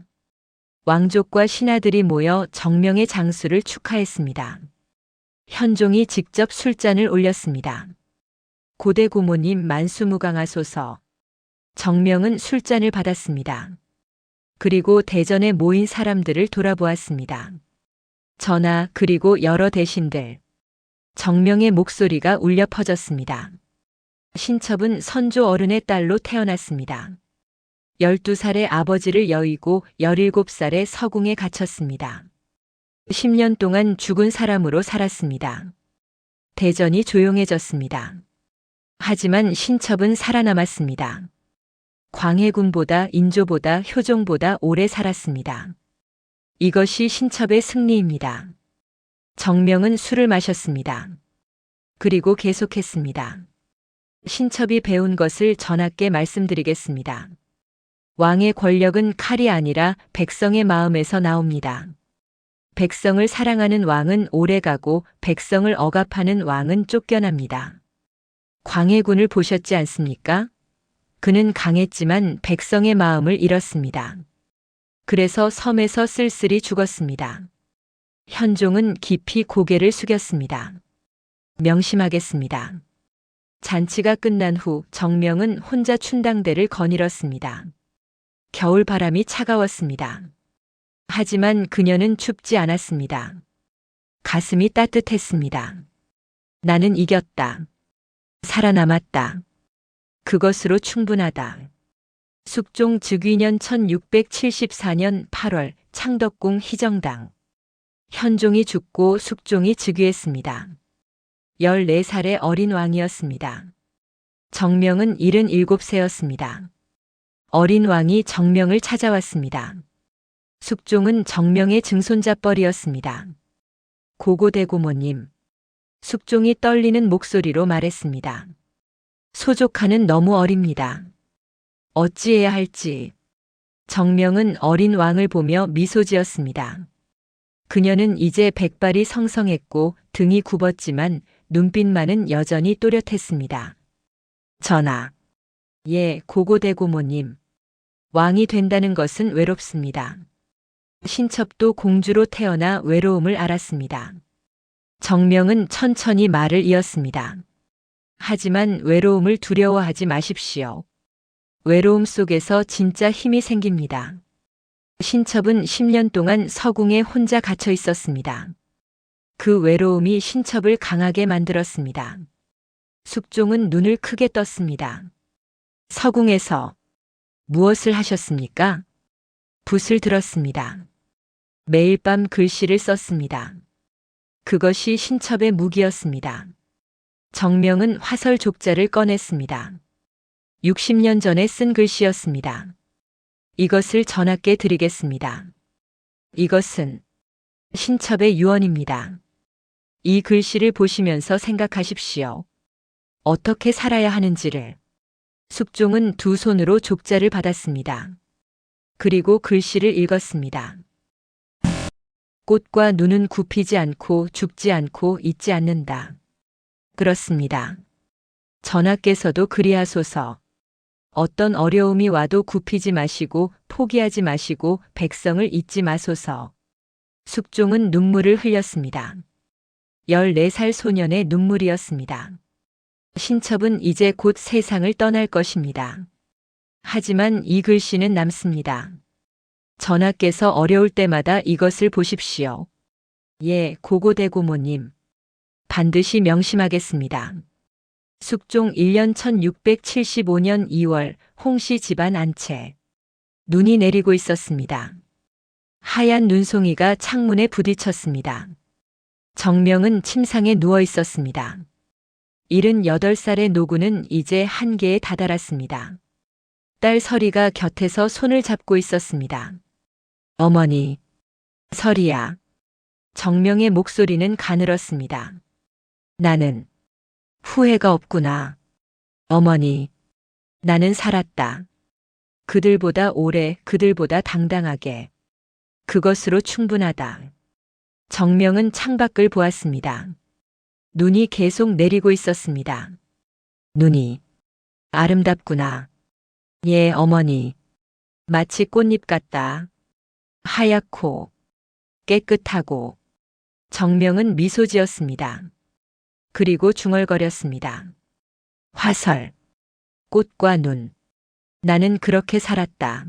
왕족과 신하들이 모여 정명의 장수를 축하했습니다. 현종이 직접 술잔을 올렸습니다. 고대 고모님 만수무강하소서. 정명은 술잔을 받았습니다. 그리고 대전에 모인 사람들을 돌아보았습니다. 전하 그리고 여러 대신들. 정명의 목소리가 울려 퍼졌습니다. 신첩은 선조 어른의 딸로 태어났습니다. 12살에 아버지를 여의고 17살에 서궁에 갇혔습니다. 10년 동안 죽은 사람으로 살았습니다. 대전이 조용해졌습니다. 하지만 신첩은 살아남았습니다. 광해군보다 인조보다 효종보다 오래 살았습니다. 이것이 신첩의 승리입니다. 정명은 술을 마셨습니다. 그리고 계속했습니다. 신첩이 배운 것을 전하께 말씀드리겠습니다. 왕의 권력은 칼이 아니라 백성의 마음에서 나옵니다. 백성을 사랑하는 왕은 오래가고 백성을 억압하는 왕은 쫓겨납니다. 광해군을 보셨지 않습니까? 그는 강했지만 백성의 마음을 잃었습니다. 그래서 섬에서 쓸쓸히 죽었습니다. 현종은 깊이 고개를 숙였습니다. 명심하겠습니다. 잔치가 끝난 후 정명은 혼자 춘당대를 거닐었습니다. 겨울 바람이 차가웠습니다. 하지만 그녀는 춥지 않았습니다. 가슴이 따뜻했습니다. 나는 이겼다. 살아남았다. 그것으로 충분하다. 숙종 즉위년 1674년 8월 창덕궁 희정당. 현종이 죽고 숙종이 즉위했습니다. 14살의 어린 왕이었습니다. 정명은 77세였습니다. 어린 왕이 정명을 찾아왔습니다. 숙종은 정명의 증손자뻘이었습니다. 고고대고모님. 숙종이 떨리는 목소리로 말했습니다. 소조카는 너무 어립니다. 어찌해야 할지. 정명은 어린 왕을 보며 미소 지었습니다. 그녀는 이제 백발이 성성했고 등이 굽었지만 눈빛만은 여전히 또렷했습니다. 전하. 예, 고고대고모님. 왕이 된다는 것은 외롭습니다. 신첩도 공주로 태어나 외로움을 알았습니다. 정명은 천천히 말을 이었습니다. 하지만 외로움을 두려워하지 마십시오. 외로움 속에서 진짜 힘이 생깁니다. 신첩은 10년 동안 서궁에 혼자 갇혀 있었습니다. 그 외로움이 신첩을 강하게 만들었습니다. 숙종은 눈을 크게 떴습니다. 서궁에서 무엇을 하셨습니까? 붓을 들었습니다. 매일 밤 글씨를 썼습니다. 그것이 신첩의 무기였습니다. 정명은 화설 족자를 꺼냈습니다. 60년 전에 쓴 글씨였습니다. 이것을 전하께 드리겠습니다. 이것은 신첩의 유언입니다. 이 글씨를 보시면서 생각하십시오. 어떻게 살아야 하는지를. 숙종은 두 손으로 족자를 받았습니다. 그리고 글씨를 읽었습니다. 꽃과 눈은 굽히지 않고 죽지 않고 잊지 않는다. 그렇습니다. 전하께서도 그리하소서. 어떤 어려움이 와도 굽히지 마시고 포기하지 마시고 백성을 잊지 마소서. 숙종은 눈물을 흘렸습니다. 14살 소년의 눈물이었습니다. 신첩은 이제 곧 세상을 떠날 것입니다. 하지만 이 글씨는 남습니다. 전하께서 어려울 때마다 이것을 보십시오. 예, 고고대고모님. 반드시 명심하겠습니다. 숙종 1년 1675년 2월 홍씨 집안 안채. 눈이 내리고 있었습니다. 하얀 눈송이가 창문에 부딪혔습니다. 정명은 침상에 누워 있었습니다. 78살의 노구는 이제 한계에 다다랐습니다. 딸 설이가 곁에서 손을 잡고 있었습니다. 어머니, 설이야. 정명의 목소리는 가늘었습니다. 나는 후회가 없구나. 어머니, 나는 살았다. 그들보다 오래, 그들보다 당당하게. 그것으로 충분하다. 정명은 창밖을 보았습니다. 눈이 계속 내리고 있었습니다. 눈이 아름답구나. 예, 어머니. 마치 꽃잎 같다. 하얗고 깨끗하고. 정명은 미소 지었습니다. 그리고 중얼거렸습니다. 화설, 꽃과 눈. 나는 그렇게 살았다.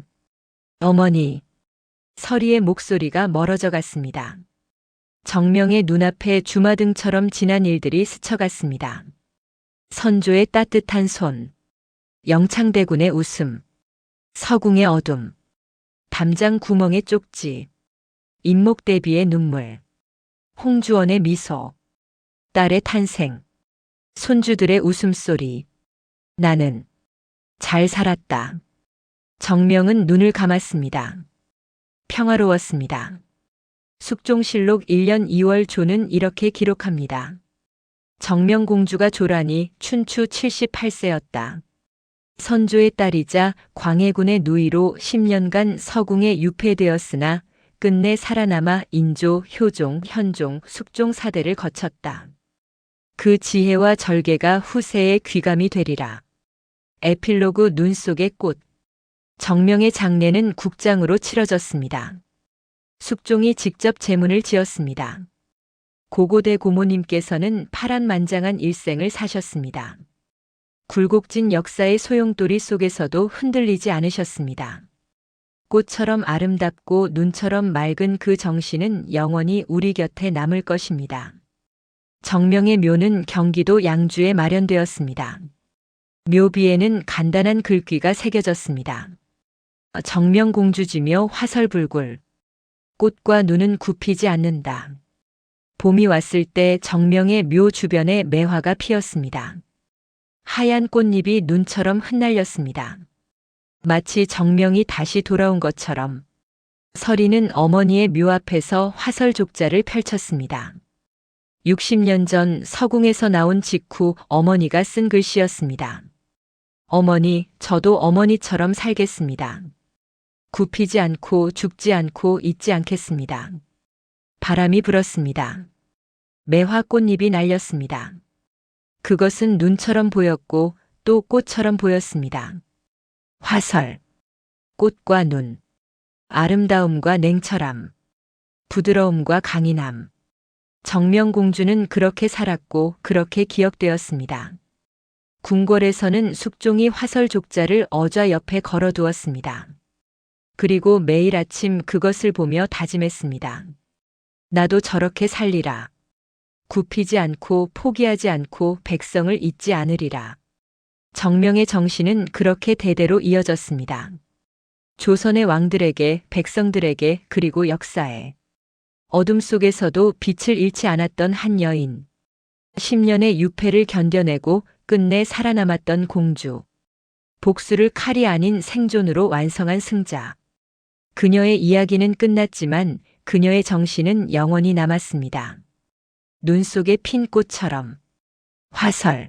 어머니. 설이의 목소리가 멀어져 갔습니다. 정명의 눈앞에 주마등처럼 지난 일들이 스쳐갔습니다. 선조의 따뜻한 손, 영창대군의 웃음, 서궁의 어둠, 담장 구멍의 쪽지, 인목대비의 눈물, 홍주원의 미소, 딸의 탄생, 손주들의 웃음소리. 나는 잘 살았다. 정명은 눈을 감았습니다. 평화로웠습니다. 숙종실록 1년 2월 조는 이렇게 기록합니다. 정명공주가 조라니 춘추 78세였다. 선조의 딸이자 광해군의 누이로 10년간 서궁에 유폐되었으나 끝내 살아남아 인조, 효종, 현종, 숙종 사대를 거쳤다. 그 지혜와 절개가 후세의 귀감이 되리라. 에필로그 눈 속의 꽃. 정명의 장례는 국장으로 치러졌습니다. 숙종이 직접 제문을 지었습니다. 고고대 고모님께서는 파란만장한 일생을 사셨습니다. 굴곡진 역사의 소용돌이 속에서도 흔들리지 않으셨습니다. 꽃처럼 아름답고 눈처럼 맑은 그 정신은 영원히 우리 곁에 남을 것입니다. 정명의 묘는 경기도 양주에 마련되었습니다. 묘비에는 간단한 글귀가 새겨졌습니다. 정명공주지며 화설불굴. 꽃과 눈은 굽히지 않는다. 봄이 왔을 때 정명의 묘 주변에 매화가 피었습니다. 하얀 꽃잎이 눈처럼 흩날렸습니다. 마치 정명이 다시 돌아온 것처럼. 설이는 어머니의 묘 앞에서 화설 족자를 펼쳤습니다. 60년 전 서궁에서 나온 직후 어머니가 쓴 글씨였습니다. 어머니, 저도 어머니처럼 살겠습니다. 굽히지 않고 죽지 않고 잊지 않겠습니다. 바람이 불었습니다. 매화 꽃잎이 날렸습니다. 그것은 눈처럼 보였고 또 꽃처럼 보였습니다. 화설, 꽃과 눈, 아름다움과 냉철함, 부드러움과 강인함. 정명공주는 그렇게 살았고 그렇게 기억되었습니다. 궁궐에서는 숙종이 화설 족자를 어좌 옆에 걸어두었습니다. 그리고 매일 아침 그것을 보며 다짐했습니다. 나도 저렇게 살리라. 굽히지 않고 포기하지 않고 백성을 잊지 않으리라. 정명의 정신은 그렇게 대대로 이어졌습니다. 조선의 왕들에게, 백성들에게, 그리고 역사에. 어둠 속에서도 빛을 잃지 않았던 한 여인. 10년의 유패를 견뎌내고 끝내 살아남았던 공주. 복수를 칼이 아닌 생존으로 완성한 승자. 그녀의 이야기는 끝났지만 그녀의 정신은 영원히 남았습니다. 눈 속에 핀 꽃처럼. 화설.